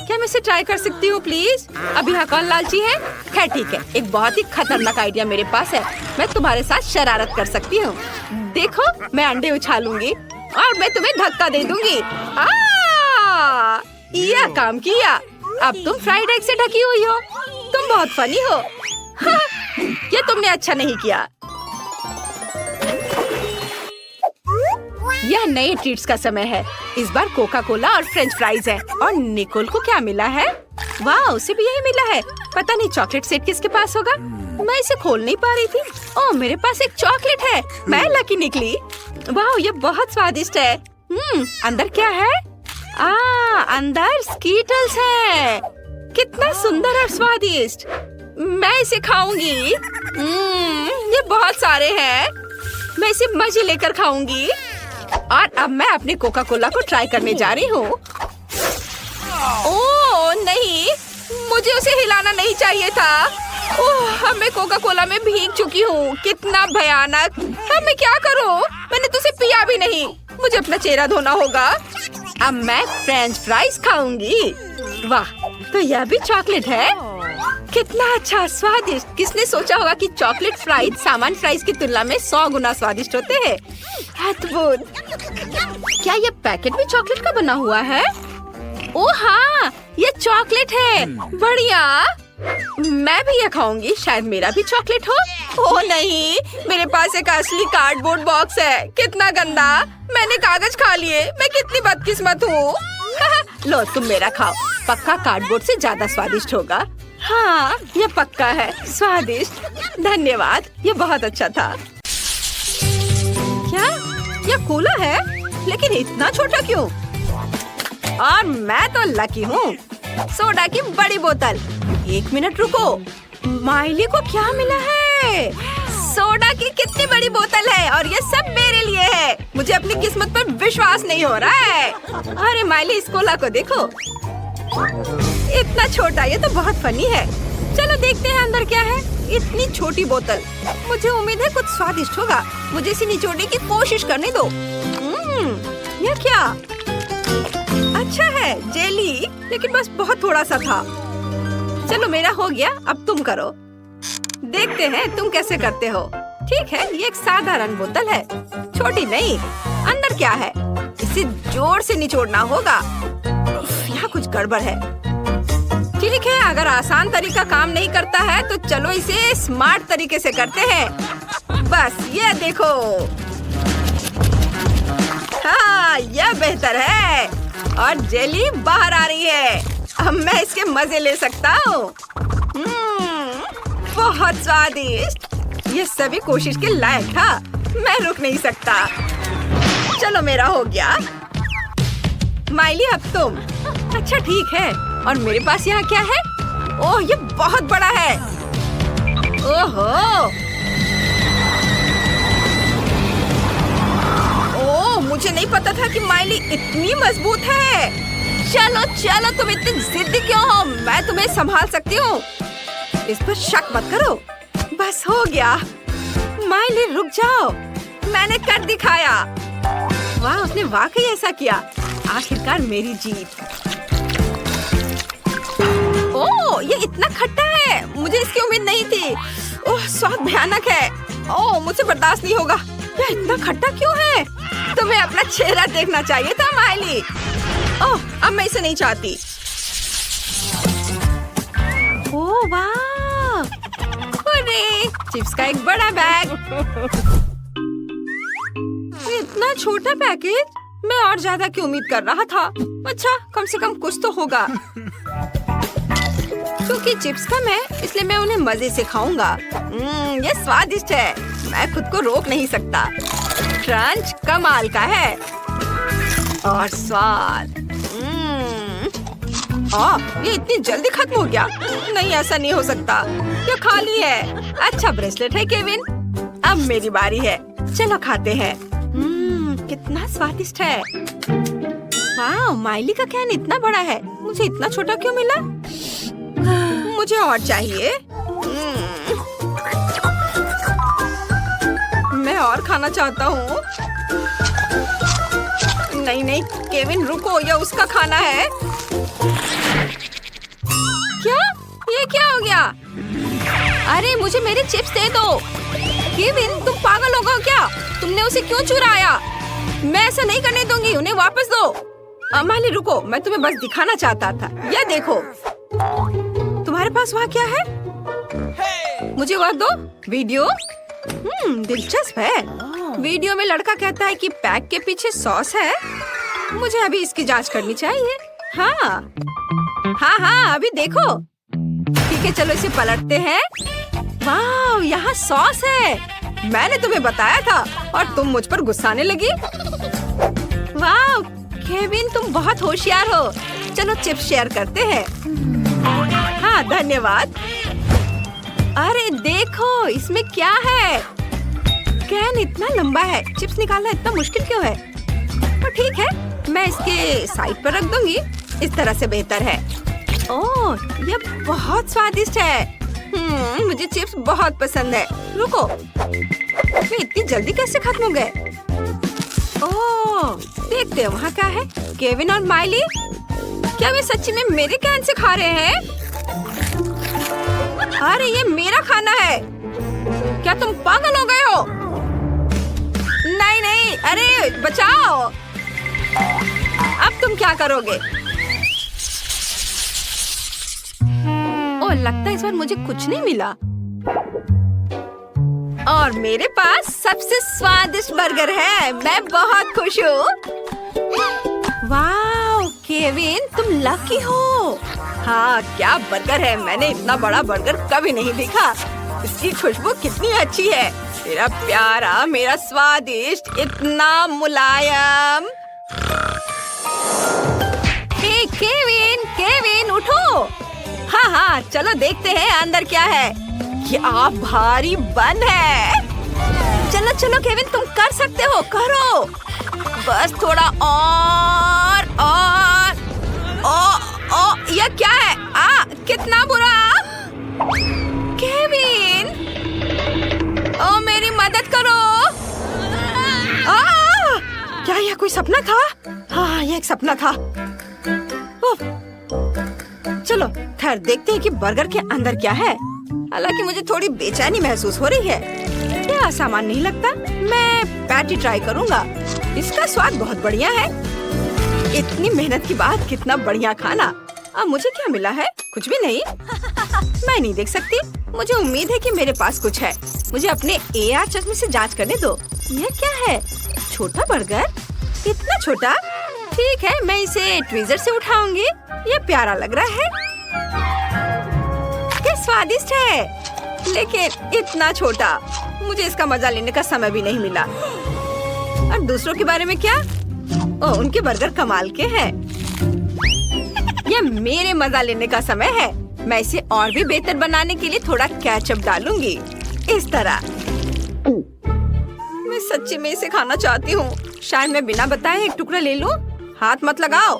क्या मैं इसे ट्राई कर सकती हूँ प्लीज? अब यहाँ कौन लालची है? खैर ठीक है, एक बहुत ही खतरनाक आइडिया मेरे पास है। मैं तुम्हारे साथ शरारत कर सकती हूँ। देखो, मैं अंडे उछालूंगी और मैं तुम्हें धक्का दे दूंगी। यह काम किया। अब तुम फ्राइड एग से ढकी हुई हो। तुम बहुत फनी हो। ये तुमने अच्छा नहीं किया। यह नए ट्रीट्स का समय है। इस बार कोका कोला और फ्रेंच फ्राइज है। और निकोल को क्या मिला है? वाह, उसे भी यही मिला है। पता नहीं चॉकलेट सेट किसके पास होगा। मैं इसे खोल नहीं पा रही थी। ओह, मेरे पास एक चॉकलेट है। मैं लकी निकली। वाह, ये बहुत स्वादिष्ट है। अंदर क्या है? अंदर स्कीटल्स है। कितना सुंदर और स्वादिष्ट। मैं इसे खाऊंगी। ये बहुत सारे हैं। मैं इसे मजे लेकर खाऊंगी। और अब मैं अपने कोका कोला को ट्राई करने जा रही हूँ। ओह नहीं, मुझे उसे हिलाना नहीं चाहिए था। ओह, अब मैं कोका कोला में भीग चुकी हूँ। कितना भयानक। अब मैं क्या करूँ? मैंने तो उसे पिया भी नहीं। मुझे अपना चेहरा धोना होगा। अब मैं फ्रेंच फ्राइज खाऊंगी। वाह, तो यह भी चॉकलेट है। कितना अच्छा, स्वादिष्ट। किसने सोचा होगा कि चॉकलेट फ्राइज सामान्य फ्राइज की तुलना में 100 गुना स्वादिष्ट होते हैं। अद्भुत। क्या ये पैकेट भी चॉकलेट का बना हुआ है? ओह हाँ, ये चॉकलेट है। बढ़िया। मैं भी ये खाऊंगी, शायद मेरा भी चॉकलेट हो। ओह नहीं, मेरे पास एक असली कार्डबोर्ड बॉक्स है। कितना गंदा, मैंने कागज खा लिए। मैं कितनी बदकिस्मत हूँ। लो तुम मेरा खाओ, पक्का कार्डबोर्ड से ज्यादा स्वादिष्ट होगा। हाँ ये पक्का है स्वादिष्ट। धन्यवाद, ये बहुत अच्छा था। क्या ये कोला है? लेकिन इतना छोटा क्यों? और मैं तो लकी हूँ। सोडा की बड़ी बोतल। एक मिनट रुको, माइली को क्या मिला है? सोडा की कितनी बड़ी बोतल है और ये सब मेरे लिए है। मुझे अपनी किस्मत पर विश्वास नहीं हो रहा है। अरे माइली, इस कोला को देखो, इतना छोटा। ये तो बहुत फनी है। चलो देखते हैं अंदर क्या है। इतनी छोटी बोतल, मुझे उम्मीद है कुछ स्वादिष्ट होगा। मुझे इसे निचोड़ने की कोशिश करने दो। ये क्या? अच्छा है, जेली, लेकिन बस बहुत थोड़ा सा था। चलो मेरा हो गया, अब तुम करो। देखते हैं तुम कैसे करते हो। ठीक है, ये एक साधारण बोतल है, छोटी नहीं। अंदर क्या है? इसे जोर से निचोड़ना होगा। यहाँ कुछ गड़बड़ है। ठीक है, अगर आसान तरीका काम नहीं करता है तो चलो इसे स्मार्ट तरीके से करते हैं। बस ये देखो। हाँ, यह बेहतर है और जेली बाहर आ रही है। अब मैं इसके मजे ले सकता हूँ। बहुत स्वादिष्ट। ये सभी कोशिश के लायक था। मैं रुक नहीं सकता। चलो मेरा हो गया। माइली अब तुम। अच्छा ठीक है, और मेरे पास यहाँ क्या है? ओह ये बहुत बड़ा है। ओहो, ओह मुझे नहीं पता था कि माइली इतनी मजबूत है। चलो चलो, तुम इतनी जिद्दी क्यों हो? मैं तुम्हें संभाल सकती हूँ। इस पर शक मत करो। बस हो गया। माइली रुक जाओ, मैंने कर दिखाया। वाह, उसने वाकई ऐसा किया। आखिरकार मेरी जीत। ओह ये इतना खट्टा है, मुझे इसकी उम्मीद नहीं थी। ओह स्वाद भयानक है। ओह मुझे बर्दाश्त नहीं होगा। यह इतना खट्टा क्यों है? तुम्हें अपना चेहरा देखना चाहिए था माइली। ओह अब मैं इसे नहीं चाहती। ओह वाह, अरे चिप्स का एक बड़ा बैग। इतना छोटा पैकेज, मैं और ज्यादा की उम्मीद कर रहा था। अच्छा कम से कम कुछ तो होगा। क्योंकि चिप्स कम है इसलिए मैं उन्हें मजे से खाऊंगा। ये स्वादिष्ट है, मैं खुद को रोक नहीं सकता। क्रंच कमाल का है और स्वाद। ये इतनी जल्दी खत्म हो गया। नहीं ऐसा नहीं हो सकता, ये खाली है। अच्छा ब्रेसलेट है केविन। अब मेरी बारी है, चलो खाते हैं। कितना स्वादिष्ट है। वाह, माइली का कैन इतना बड़ा है, मुझे इतना छोटा क्यों मिला? मुझे और चाहिए। मैं और खाना चाहता हूँ। नहीं नहीं केविन रुको, यह उसका खाना है। क्या? ये क्या हो गया? अरे मुझे मेरे चिप्स दे दो। केविन तुम पागल हो गए क्या? तुमने उसे क्यों चुराया? मैं ऐसा नहीं करने दूंगी, उन्हें वापस दो। माइली रुको, मैं तुम्हें बस दिखाना चाहता था। यह देखो। तुम्हारे पास वहाँ क्या है? मुझे वह दो। वीडियो? दिलचस्प है। वीडियो में लड़का कहता है कि पैक के पीछे सॉस है। मुझे अभी इसकी जांच करनी चाहिए। हाँ हाँ अभी देखो। ठीक है चलो इसे पलटते हैं। वाह यहाँ सॉस है। मैंने तुम्हें बताया था और तुम मुझ पर गुस्साने लगी। वाह केविन तुम बहुत होशियार हो। चलो चिप्स शेयर करते हैं। हाँ धन्यवाद। अरे देखो इसमें क्या है? कैन इतना लंबा है, चिप्स निकालना इतना मुश्किल क्यों है? तो ठीक है मैं इसके साइड पर रख दूंगी। इस तरह से बेहतर है। ओह ये बहुत स्वादिष्ट है। मुझे चिप्स बहुत पसंद है। रुको वे इतनी जल्दी कैसे खत्म हो गए? ओह देखते हैं वहाँ क्या है। केविन और माइली क्या वे सच्ची में मेरे कैन से खा रहे हैं? अरे ये मेरा खाना है। क्या तुम पागल हो गए हो? नहीं नहीं अरे बचाओ। अब तुम क्या करोगे? ओह लगता है इस बार मुझे कुछ नहीं मिला। और मेरे पास सबसे स्वादिष्ट बर्गर है। मैं बहुत खुश हूँ। वाह केविन, तुम लकी हो। हाँ, क्या बर्गर है। मैंने इतना बड़ा बर्गर कभी नहीं देखा। इसकी खुशबू कितनी अच्छी है। मेरा प्यारा, मेरा स्वादिष्ट, इतना मुलायम। हे केविन, केविन उठो। हाँ हाँ, चलो देखते हैं अंदर क्या है। क्या भारी बन है। चलो चलो केविन, तुम कर सकते हो, करो। बस थोड़ा और। यह क्या है? कितना बुरा। केविन, मेरी मदद करो। क्या यह कोई सपना था? हाँ, यह एक सपना था। चलो खैर देखते हैं कि बर्गर के अंदर क्या है। हालांकि मुझे थोड़ी बेचैनी महसूस हो रही है। क्या आसान नहीं लगता। मैं पैटी ट्राई करूंगा। इसका स्वाद बहुत बढ़िया है। इतनी मेहनत के बाद कितना बढ़िया खाना। अब मुझे क्या मिला है? कुछ भी नहीं। मैं नहीं देख सकती। मुझे उम्मीद है कि मेरे पास कुछ है। मुझे अपने AR चश्मे से जांच करने दो। यह क्या है? छोटा बर्गर? इतना छोटा? ठीक है, मैं इसे ट्विज़र से उठाऊंगी। ये प्यारा लग रहा है। ये स्वादिष्ट है, लेकिन इतना छोटा। मुझे इसका मजा लेने का समय भी नहीं मिला। और दूसरों के बारे में क्या? उनके बर्गर कमाल के हैं। यह मेरे मजा लेने का समय है। मैं इसे और भी बेहतर बनाने के लिए थोड़ा केचप डालूंगी, इस तरह। मैं सच्ची में इसे खाना चाहती हूँ। शायद मैं बिना बताए एक टुकड़ा ले लूं। हाथ मत लगाओ।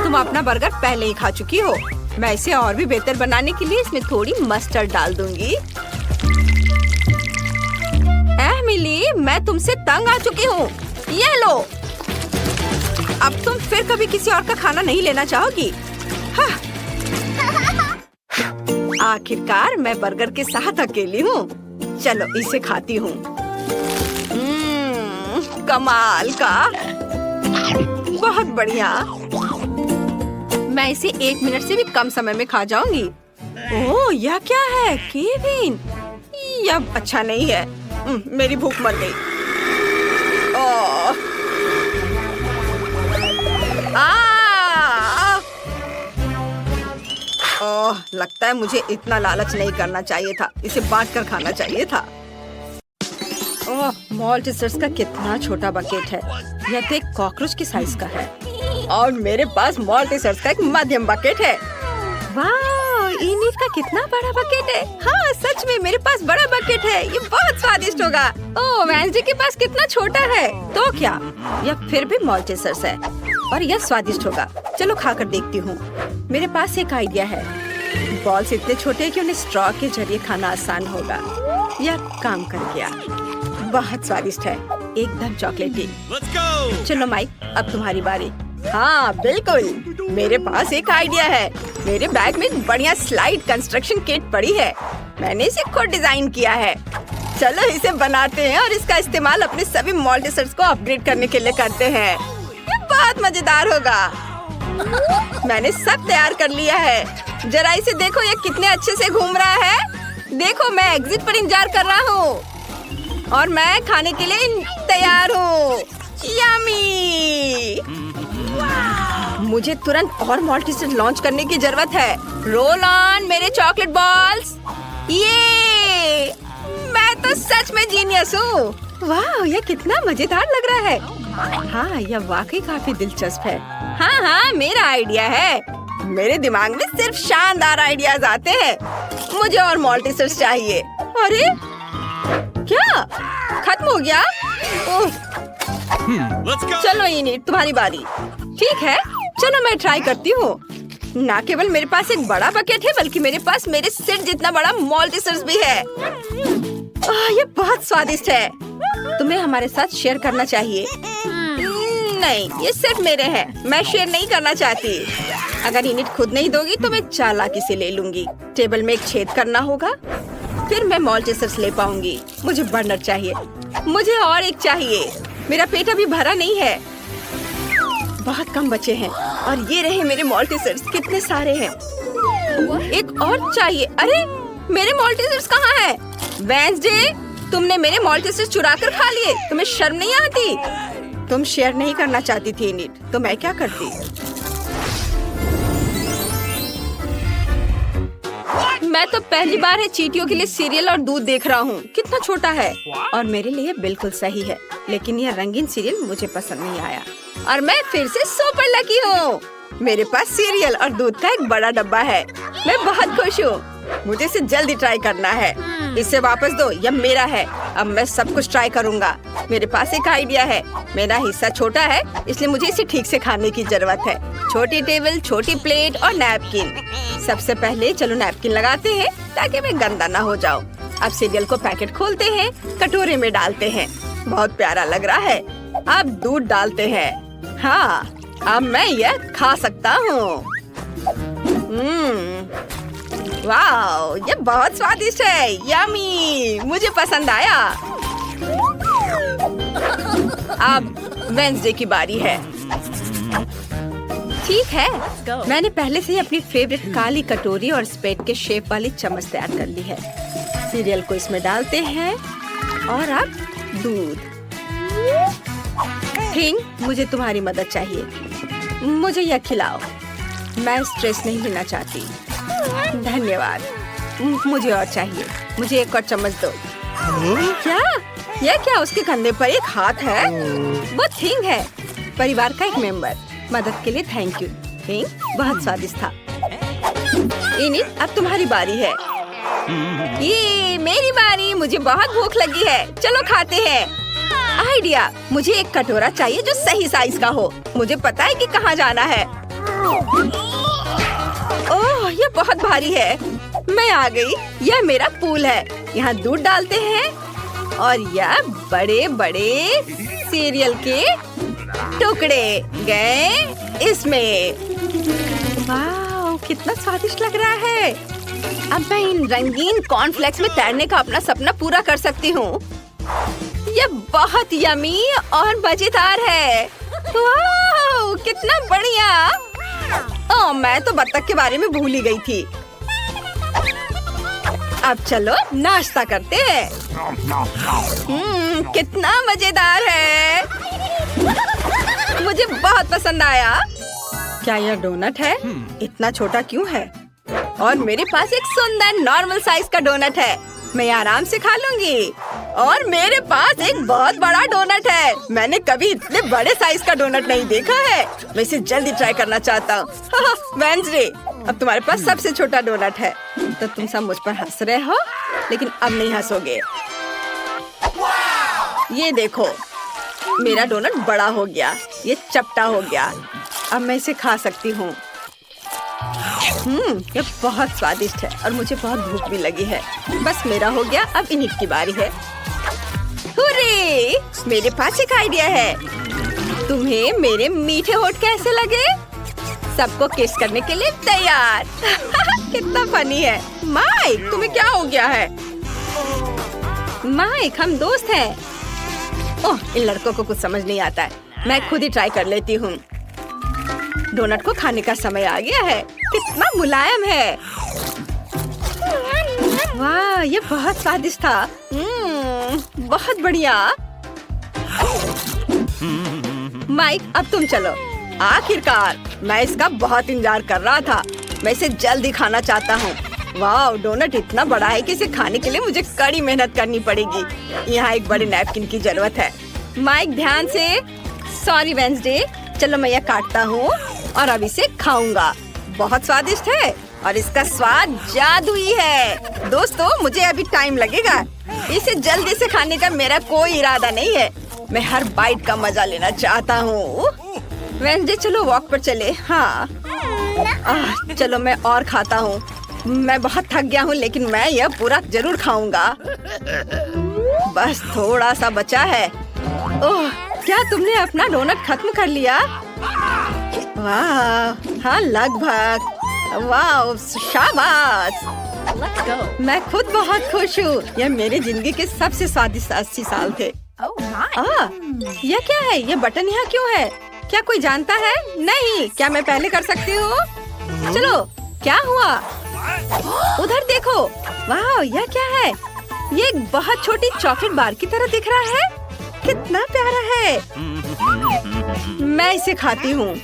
तुम अपना बर्गर पहले ही खा चुकी हो। मैं इसे और भी बेहतर बनाने के लिए इसमें थोड़ी मस्टर्ड डाल दूंगी। मिली, मैं तुमसे तंग आ चुकी हूँ। ये लो। अब तुम फिर कभी किसी और का खाना नहीं लेना चाहोगी। हाँ। आखिरकार मैं बर्गर के साथ अकेली हूँ। चलो इसे खाती हूँ। कमाल का, बहुत बढ़िया। मैं इसे 1 मिनट से भी कम समय में खा जाऊंगी। ओह, यह क्या है केविन? यह अच्छा नहीं है। मेरी भूख मर गई। लगता है मुझे इतना लालच नहीं करना चाहिए था। इसे बांटकर खाना चाहिए था। मॉल्टीसर्स का कितना छोटा बकेट है। यह तो एक कॉकरोच के साइज का है। और मेरे पास मॉल्टीसर्स का एक मध्यम बकेट है। वाह, इनिट का कितना बड़ा बकेट है। हाँ सच में मेरे पास बड़ा बकेट है। ये बहुत स्वादिष्ट होगा। ओह, वेंसडे के पास कितना छोटा है। तो क्या, यह फिर भी मॉल्टीसर्स है और यह स्वादिष्ट होगा। चलो खाकर देखती हूँ। मेरे पास एक आइडिया है। बॉल्स इतने छोटे हैं कि उन्हें स्ट्रॉ के जरिए खाना आसान होगा। यह काम कर गया। बहुत स्वादिष्ट है, एकदम चॉकलेटी। चलो माइक, अब तुम्हारी बारी। हाँ बिल्कुल, मेरे पास एक आइडिया है। मेरे बैग में एक बढ़िया स्लाइड कंस्ट्रक्शन किट पड़ी है। मैंने इसे खुद डिजाइन किया है। चलो इसे बनाते हैं और इसका इस्तेमाल अपने सभी मॉल्टीसर्स को अपग्रेड करने के लिए करते हैं। ये बहुत मजेदार होगा। मैंने सब तैयार कर लिया है। जरा इसे देखो, ये कितने अच्छे से घूम रहा है। देखो, मैं एग्जिट पर इंतजार कर रहा हूँ और मैं खाने के लिए तैयार हूँ। यम्मी! मुझे तुरंत और मॉल्टीसर्स लॉन्च करने की जरूरत है। रोल ऑन मेरे चॉकलेट बॉल्स। ये मैं तो सच में जीनियस हूँ। वाह, यह कितना मजेदार लग रहा है। हाँ, यह वाकई काफी दिलचस्प है। हाँ, मेरा आइडिया है। मेरे दिमाग में सिर्फ शानदार आइडियाज आते हैं। मुझे और मॉल्टीसर्स चाहिए। अरे क्या खत्म हो गया? चलो इनिट, तुम्हारी बारी। ठीक है, चलो मैं ट्राई करती हूँ। न केवल मेरे पास एक बड़ा बकेट है, बल्कि मेरे पास मेरे सिर जितना बड़ा मॉल्टीसर्स भी है। ये बहुत स्वादिष्ट है। तुम्हें हमारे साथ शेयर करना चाहिए। नहीं, ये सिर्फ मेरे हैं। मैं शेयर नहीं करना चाहती। अगर इनिट खुद नहीं दोगी तो मैं चालाकी से ले लूंगी। टेबल में एक छेद करना होगा, फिर मैं मॉल्टीसर्स ले पाऊंगी। मुझे बर्नर चाहिए। मुझे और एक चाहिए। मेरा पेट अभी भरा नहीं है। बहुत कम बचे हैं और ये रहे मेरे मॉल्टीसर्स। कितने सारे हैं। एक और चाहिए। अरे मेरे मॉल्टीसेट्स कहाँ है? वेंसडे, तुमने मेरे मॉल्टीसेट्स चुरा कर खा लिए। तुम्हें शर्म नहीं आती? तुम शेयर नहीं करना चाहती थी इनिट, तो मैं क्या करती? मैं तो पहली बार है चींटियों के लिए सीरियल और दूध देख रहा हूँ। कितना छोटा है और मेरे लिए बिल्कुल सही है, लेकिन यह रंगीन सीरियल मुझे पसंद नहीं आया और मैं फिर से सुपर लकी हूँ। मेरे पास सीरियल और दूध का एक बड़ा डब्बा है। मैं बहुत खुश हूँ। मुझे इसे जल्दी ट्राई करना है। इसे वापस दो, यह मेरा है। अब मैं सब कुछ ट्राई करूँगा। मेरे पास एक आइडिया है। मेरा हिस्सा छोटा है, इसलिए मुझे इसे ठीक से खाने की जरूरत है। छोटी टेबल, छोटी प्लेट और नैपकिन। सबसे पहले चलो नैपकिन लगाते हैं ताकि मैं गंदा ना हो जाऊँ। अब सीरियल को पैकेट खोलते हैं, कटोरे में डालते हैं। बहुत प्यारा लग रहा है। अब दूध डालते हैं। हाँ, अब मैं यह खा सकता हूँ। वाओ, ये बहुत स्वादिष्ट है। यम्मी, मुझे पसंद आया। अब वेंसडे की बारी है। ठीक है, मैंने पहले से ही अपनी फेवरेट काली कटोरी और स्पेड के शेप वाली चम्मच तैयार कर ली है। सीरियल को इसमें डालते हैं और अब दूध। थिंग, मुझे तुम्हारी मदद चाहिए। मुझे यह खिलाओ। मैं स्ट्रेस नहीं लेना चाहती। धन्यवाद। मुझे और चाहिए। मुझे एक और चम्मच दो। क्या? यह क्या? उसके कंधे पर एक हाथ है? वो थिंग है, परिवार का एक मेंबर। मदद के लिए थैंक यू। थिंग बहुत स्वादिष्ट था। इनिट, अब तुम्हारी बारी है। ये मेरी बारी। मुझे बहुत भूख लगी है। चलो खाते हैं। आइडिया, मुझे एक कटोरा चाहिए जो सही साइज का हो। मुझे पता है कि कहाँ जाना है। ओह, ये बहुत भारी है। मैं आ गई। यह मेरा पूल है। यहाँ दूध डालते हैं और यह बड़े बड़े सीरियल के टुकड़े गए इसमें। वाह, कितना स्वादिष्ट लग रहा है। अब मैं इन रंगीन कॉर्नफ्लेक्स में तैरने का अपना सपना पूरा कर सकती हूँ। ये बहुत यमी और मजेदार है। वाह, कितना बढ़िया। ओह, मैं तो बत्तख के बारे में भूल ही गई थी। अब चलो नाश्ता करते हैं। कितना मजेदार है। मुझे बहुत पसंद आया। क्या यह डोनट है? इतना छोटा क्यों है? और मेरे पास एक सुंदर नॉर्मल साइज का डोनट है। मैं आराम से खा लूंगी। और मेरे पास एक बहुत बड़ा डोनट है। मैंने कभी इतने बड़े साइज का डोनट नहीं देखा है। मैं इसे जल्दी ट्राई करना चाहता हूँ। वेंसडे, अब तुम्हारे पास सबसे छोटा डोनट है। तो तुम सब मुझ पर हंस रहे हो, लेकिन अब नहीं हंसोगे। ये देखो, मेरा डोनट बड़ा हो गया। ये चपटा हो गया। अब मैं इसे खा सकती हूँ। ये बहुत स्वादिष्ट है और मुझे बहुत भूख भी लगी है। बस मेरा हो गया। अब इनिट की बारी है। हुर्रे! मेरे पास एक आइडिया है। तुम्हें मेरे मीठे होठ कैसे लगे? सबको किस करने के लिए तैयार। कितना फनी है। माइक, तुम्हें क्या हो गया है? माइक, हम दोस्त हैं। ओह, इन लड़कों को कुछ समझ नहीं आता है। मैं खुद ही ट्राई कर लेती हूँ। डोनट को खाने का समय आ गया है। कितना मुलायम है। वाह, ये बहुत स्वादिष्ट था। बहुत बढ़िया। माइक, अब तुम चलो। आखिरकार, मैं इसका बहुत इंतजार कर रहा था। मैं इसे जल्दी खाना चाहता हूँ। वाह, डोनट इतना बड़ा है कि इसे खाने के लिए मुझे कड़ी मेहनत करनी पड़ेगी। यहाँ एक बड़े नैपकिन की जरूरत है। माइक, ध्यान से। Sorry Wednesday. चलो मैं यह काटता हूँ और अब इसे खाऊंगा। बहुत स्वादिष्ट है और इसका स्वाद जादुई है। दोस्तों, मुझे अभी टाइम लगेगा। इसे जल्दी से खाने का मेरा कोई इरादा नहीं है। मैं हर बाइट का मजा लेना चाहता हूँ। वेंसडे, चलो वॉक पर चले। हाँ, चलो मैं और खाता हूँ। मैं बहुत थक गया हूँ, लेकिन मैं यह पूरा जरूर खाऊंगा। बस थोड़ा सा बचा है। ओह, क्या तुमने अपना डोनट खत्म कर लिया? वाह, हाँ लगभग। वाह, शाबाश। मैं खुद बहुत खुश हूँ। यह मेरी जिंदगी के सबसे स्वादिष्ट 80 साल थे। यह क्या है? यह बटन यहाँ क्यों है? क्या कोई जानता है? नहीं। क्या मैं पहले कर सकती हूँ? चलो, क्या हुआ? उधर देखो, वाह, यह क्या है? ये एक बहुत छोटी चॉकलेट बार की तरह दिख रहा है। कितना प्यारा है। मैं इसे खाती हूँ।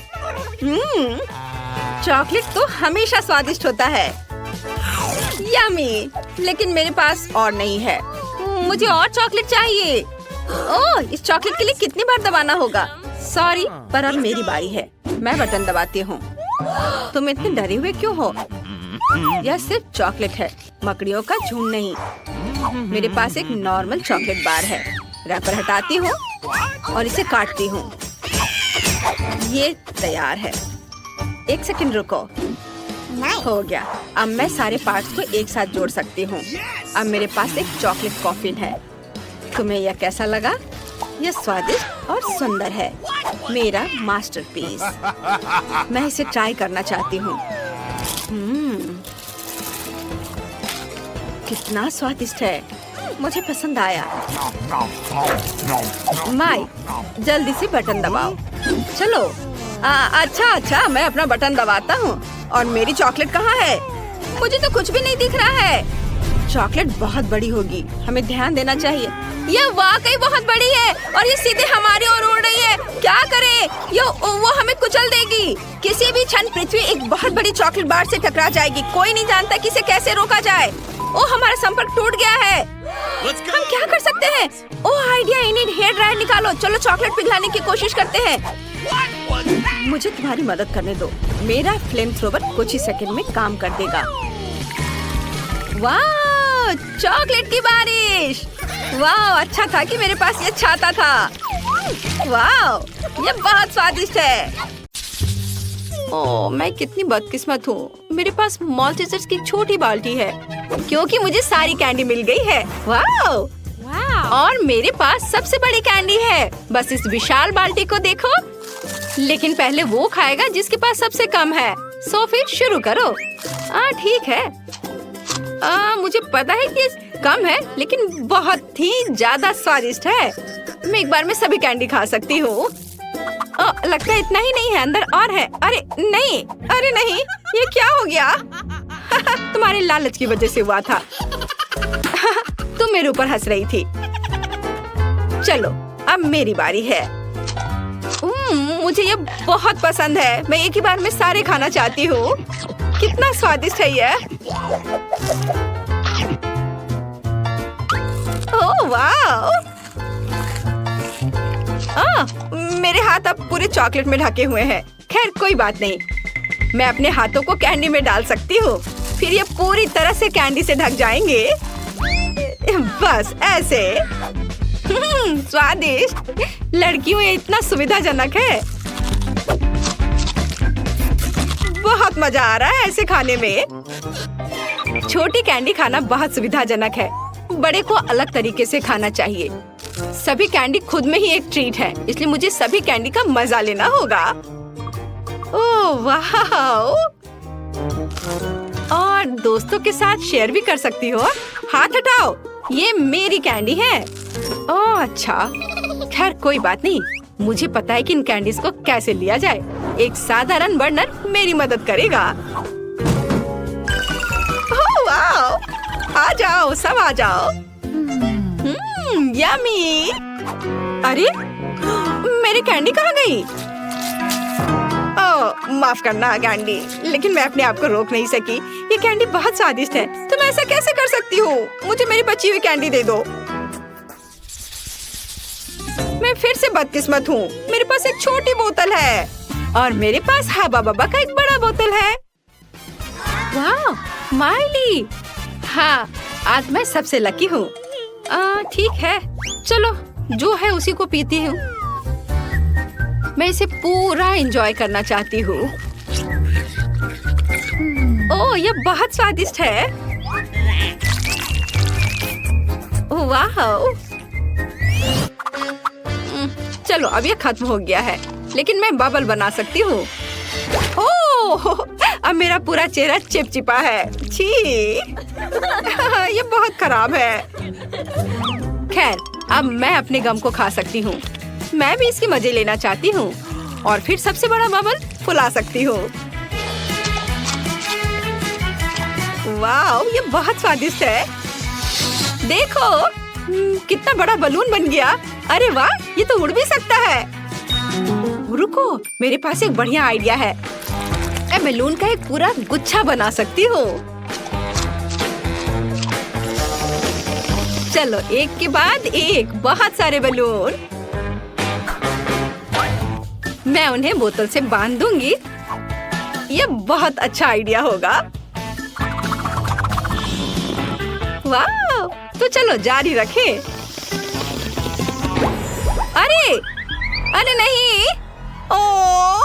चॉकलेट तो हमेशा स्वादिष्ट होता है। यम्मी, लेकिन मेरे पास और नहीं है। मुझे और चॉकलेट चाहिए। ओह, इस चॉकलेट के लिए कितनी बार दबाना होगा? सॉरी, पर अब मेरी बारी है। मैं बटन दबाती हूँ। तुम इतने डरे हुए क्यों हो? यह सिर्फ चॉकलेट है, मकड़ियों का झुंड नहीं। मेरे पास एक नॉर्मल चॉकलेट बार है। रैपर हटाती हूँ और इसे काटती हूँ। ये तैयार है। एक सेकंड रुको। हो गया। अब मैं सारे पार्ट्स को एक साथ जोड़ सकती हूँ। अब मेरे पास एक चॉकलेट कॉफिन है। तुम्हें यह कैसा लगा? यह स्वादिष्ट और सुंदर है। मेरा मास्टरपीस। मैं इसे ट्राई करना चाहती हूँ। कितना स्वादिष्ट है। मुझे पसंद आया। माई, जल्दी से बटन दबाओ। चलो। अच्छा, मैं अपना बटन दबाता हूँ। और मेरी चॉकलेट कहाँ है? मुझे तो कुछ भी नहीं दिख रहा है। चॉकलेट बहुत बड़ी होगी, हमें ध्यान देना चाहिए। यह वाकई बहुत बड़ी है और ये सीधे हमारी ओर उड़ रही है। क्या करें? वो हमें कुचल देगी। किसी भी क्षण पृथ्वी एक बहुत बड़ी चॉकलेट बार से टकरा जाएगी। कोई नहीं जानता कि इसे कैसे रोका जाए। ओह, हमारा संपर्क टूट गया है। हम क्या कर सकते हैं? ओह, आइडिया, इन्हें हेयर ड्रायर निकालो। चलो चॉकलेट पिघलाने की कोशिश करते हैं। मुझे तुम्हारी मदद करने दो। मेरा फ्लेम थ्रोवर कुछ ही सेकंड में काम कर देगा। वाह, चॉकलेट की बारिश। वाह, अच्छा था कि मेरे पास ये छाता था। वाह, ये बहुत स्वादिष्ट है। ओह, मैं कितनी बदकिस्मत हूँ। मेरे पास मॉल्टीजर्स की छोटी बाल्टी है क्योंकि मुझे सारी कैंडी मिल गई है। वाह, और मेरे पास सबसे बड़ी कैंडी है। बस इस विशाल बाल्टी को देखो। लेकिन पहले वो खाएगा जिसके पास सबसे कम है। सो फिर शुरू करो। ठीक है। मुझे पता है कि कम है, लेकिन बहुत ही ज्यादा स्वादिष्ट है। मैं एक बार में सभी कैंडी खा सकती हूँ। लगता है इतना ही नहीं है, अंदर और है। अरे नहीं, ये क्या हो गया? तुम्हारे लालच की वजह से हुआ था। तुम मेरे ऊपर हंस रही थी। चलो, अब मेरी बारी है। मुझे ये बहुत पसंद है। मैं एक ही बार में सारे खाना चाहती हूँ। कितना स्वादिष्ट है ये। ओह वाह! मेरे हाथ अब पूरे चॉकलेट में ढके हुए हैं। खैर कोई बात नहीं, मैं अपने हाथों को कैंडी में डाल सकती हूँ। फिर ये पूरी तरह से कैंडी से ढक जाएंगे। बस ऐसे। स्वादिष्ट। लड़कियों, ये इतना सुविधाजनक है। बहुत मजा आ रहा है ऐसे खाने में। छोटी कैंडी खाना बहुत सुविधाजनक है। बड़े को अलग तरीके से खाना चाहिए। सभी कैंडी खुद में ही एक ट्रीट है, इसलिए मुझे सभी कैंडी का मजा लेना होगा। ओह वाह! और दोस्तों के साथ शेयर भी कर सकती हो। हाथ हटाओ, ये मेरी कैंडी है। ओह अच्छा, खैर कोई बात नहीं। मुझे पता है कि इन कैंडीज को कैसे लिया जाए। एक साधारण बर्नर मेरी मदद करेगा। ओह वाह! आ जाओ, सब आ जाओ। यम्मी! अरे मेरी कैंडी कहाँ गई? ओह माफ करना कैंडी, लेकिन मैं अपने आप को रोक नहीं सकी। ये कैंडी बहुत स्वादिष्ट है। तुम ऐसा कैसे कर सकती हो? मुझे मेरी बची हुई कैंडी दे दो। मैं फिर से बदकिस्मत हूँ। मेरे पास एक छोटी बोतल है और मेरे पास हब्बा बब्बा का एक बड़ा बोतल है। वाह माइली! हाँ, आज मैं सबसे लकी हूँ। ठीक है, चलो जो है उसी को पीती हूँ। मैं इसे पूरा एंजॉय करना चाहती हूँ। ओह, ये बहुत स्वादिष्ट है। वाह! चलो अब ये खत्म हो गया है, लेकिन मैं बबल बना सकती हूँ। ओह, अब मेरा पूरा चेहरा चिपचिपा है। छी! ये बहुत खराब है। खैर, अब मैं अपने गम को खा सकती हूँ। मैं भी इसके मजे लेना चाहती हूँ और फिर सबसे बड़ा बबल फुला सकती हूँ। वाह, ये बहुत स्वादिष्ट है। देखो कितना बड़ा बलून बन गया। अरे वाह, ये तो उड़ भी सकता है। रुको, मेरे पास एक बढ़िया आइडिया है। मैं बलून का एक पूरा गुच्छा बना सकती हूँ। चलो, एक के बाद एक बहुत सारे बलून। मैं उन्हें बोतल से बांध दूंगी। ये बहुत अच्छा आइडिया होगा। वाह, तो चलो जारी रखें। अरे अरे नहीं, ओह,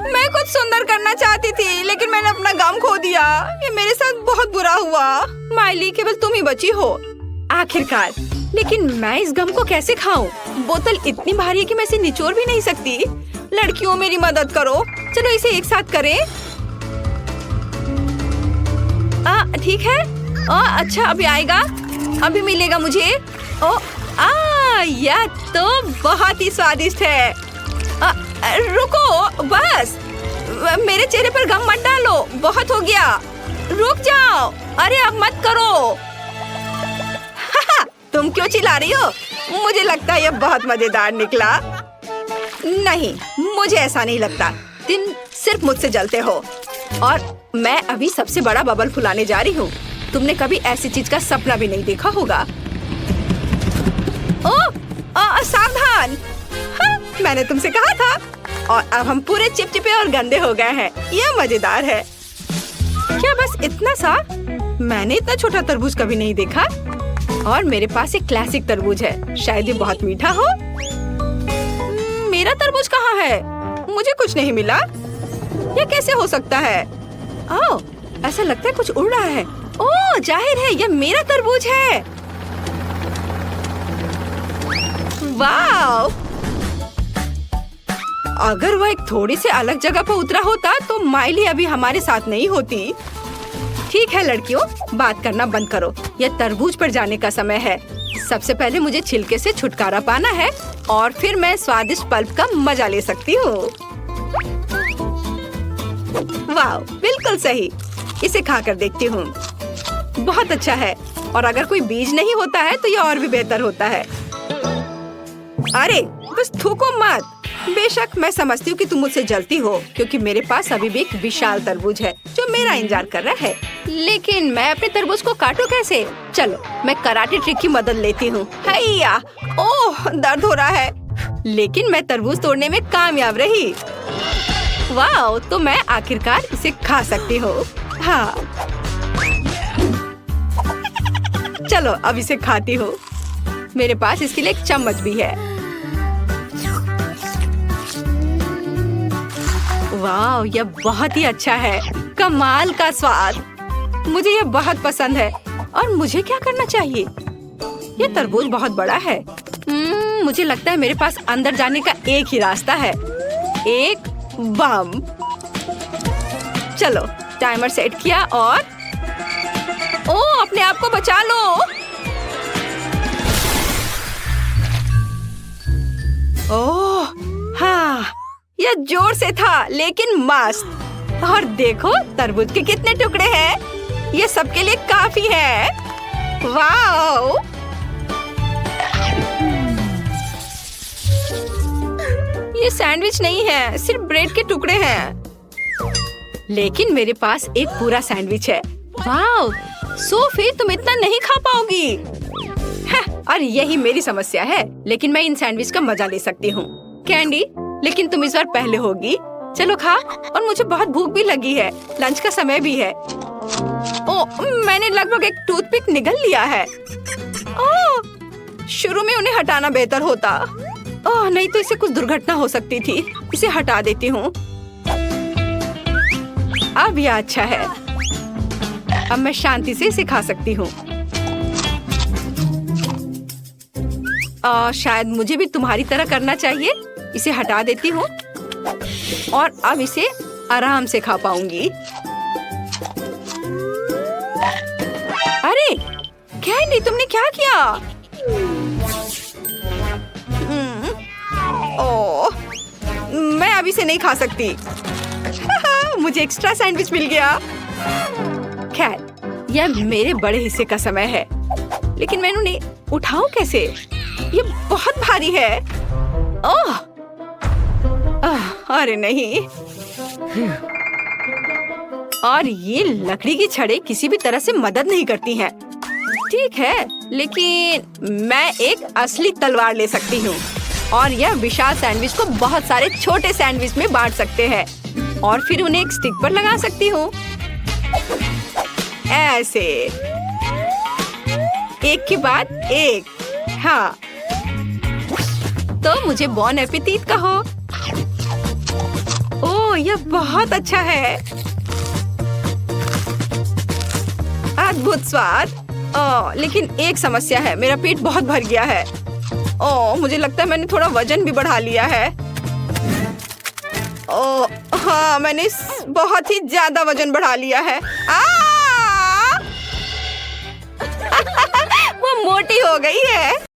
मैं कुछ सुंदर करना चाहती थी लेकिन मैंने अपना गम खो दिया। ये मेरे साथ बहुत बुरा हुआ। माइली, केवल तुम ही बची हो आखिरकार। लेकिन मैं इस गम को कैसे खाऊं? बोतल इतनी भारी है कि मैं इसे निचोड़ भी नहीं सकती। लड़कियों, मेरी मदद करो। चलो इसे एक साथ करें। ठीक है। अच्छा, अभी आएगा, अभी मिलेगा मुझे। यह तो बहुत ही स्वादिष्ट है। रुको, बस मेरे चेहरे पर गम मत डालो, बहुत हो गया। रुक जाओ। अरे अब मत करो। तुम क्यों चिल्ला रही हो? मुझे लगता है यह बहुत मजेदार निकला। नहीं, मुझे ऐसा नहीं लगता। तुम सिर्फ मुझसे जलते हो और मैं अभी सबसे बड़ा बबल फुलाने जा रही हूँ। तुमने कभी ऐसी चीज का सपना भी नहीं देखा होगा। सावधान। मैंने तुमसे कहा था। और अब हम पूरे चिपचिपे और गंदे हो गए हैं। यह मजेदार है। क्या बस इतना सा? मैंने इतना छोटा तरबूज कभी नहीं देखा। और मेरे पास एक क्लासिक तरबूज है। शायद ये बहुत मीठा हो। मेरा तरबूज कहाँ है? मुझे कुछ नहीं मिला। ये कैसे हो सकता है? ओह, ऐसा लगता है कुछ उड़ रहा है। ओह, जाहिर है यह मेरा तरबूज है। वाह! अगर वह एक थोड़ी से अलग जगह पर उतरा होता तो माइली अभी हमारे साथ नहीं होती। ठीक है लड़कियों, बात करना बंद करो। यह तरबूज पर जाने का समय है। सबसे पहले मुझे छिलके से छुटकारा पाना है और फिर मैं स्वादिष्ट पल्प का मजा ले सकती हूँ। वाह, बिल्कुल सही। इसे खाकर देखती हूँ। बहुत अच्छा है। और अगर कोई बीज नहीं होता है तो यह और भी बेहतर होता है। अरे बस थूको मत। बेशक मैं समझती हूँ कि तुम मुझसे जलती हो क्योंकि मेरे पास अभी भी एक विशाल तरबूज है जो मेरा इंतजार कर रहा है। लेकिन मैं अपने तरबूज को काटूं कैसे? चलो, मैं कराटे ट्रिक की मदद लेती हूँ। हैया! ओह, दर्द हो रहा है। लेकिन मैं तरबूज तोड़ने में कामयाब रही। वाह, तो मैं आखिरकार इसे खा सकती हूँ। हाँ, चलो अब इसे खाती हूँ। मेरे पास इसके लिए एक चम्मच भी है। वाह, यह बहुत ही अच्छा है। कमाल का स्वाद। मुझे यह बहुत पसंद है। और मुझे क्या करना चाहिए? यह तरबूज बहुत बड़ा है। मुझे लगता है मेरे पास अंदर जाने का एक ही रास्ता है। एक बम। चलो, टाइमर सेट किया और ओह, अपने आप को बचा लो। ओह, हाँ, यह जोर से था लेकिन मस्त। और देखो तरबूज के कितने टुकड़े हैं। ये सबके लिए काफी है। वाओ! ये सैंडविच नहीं है, सिर्फ ब्रेड के टुकड़े हैं। लेकिन मेरे पास एक पूरा सैंडविच है। वाओ! सोफी, तुम इतना नहीं खा पाओगी। और यही मेरी समस्या है। लेकिन मैं इन सैंडविच का मजा ले सकती हूँ। कैंडी, लेकिन तुम इस बार पहले होगी। चलो खा। और मुझे बहुत भूख भी लगी है। लंच का समय भी है। ओह, मैंने लगभग एक टूथपिक निगल लिया है। ओह, शुरू में उन्हें हटाना बेहतर होता। ओह नहीं, तो इसे कुछ दुर्घटना हो सकती थी। इसे हटा देती हूँ। अब यह अच्छा है। अब मैं शांति से इसे खा सकती हूँ। शायद मुझे भी तुम्हारी तरह करना चाहिए। इसे हटा देती हूँ और अब इसे आराम से खा पाऊंगी। अरे कैंडी, तुमने क्या किया? ओह, मैं अभी से नहीं खा सकती। मुझे एक्स्ट्रा सैंडविच मिल गया। खैर, यह मेरे बड़े हिस्से का समय है, लेकिन मैं उन्हें उठाऊं कैसे? ये बहुत भारी है। ओह! अरे नहीं। और ये लकड़ी की छड़ें किसी भी तरह से मदद नहीं करती हैं। ठीक है, लेकिन मैं एक असली तलवार ले सकती हूँ और यह विशाल सैंडविच को बहुत सारे छोटे सैंडविच में बांट सकते हैं और फिर उन्हें एक स्टिक पर लगा सकती हूँ, ऐसे एक के बाद एक। हाँ, तो मुझे बॉन एपेटीट कहो। ओह, यह बहुत अच्छा है। अद्भुत स्वाद। ओह, लेकिन एक समस्या है, मेरा पेट बहुत भर गया है। ओह, मुझे लगता है मैंने थोड़ा वजन भी बढ़ा लिया है। ओह, हाँ, मैंने बहुत ही ज्यादा वजन बढ़ा लिया है। वो मोटी हो गई है।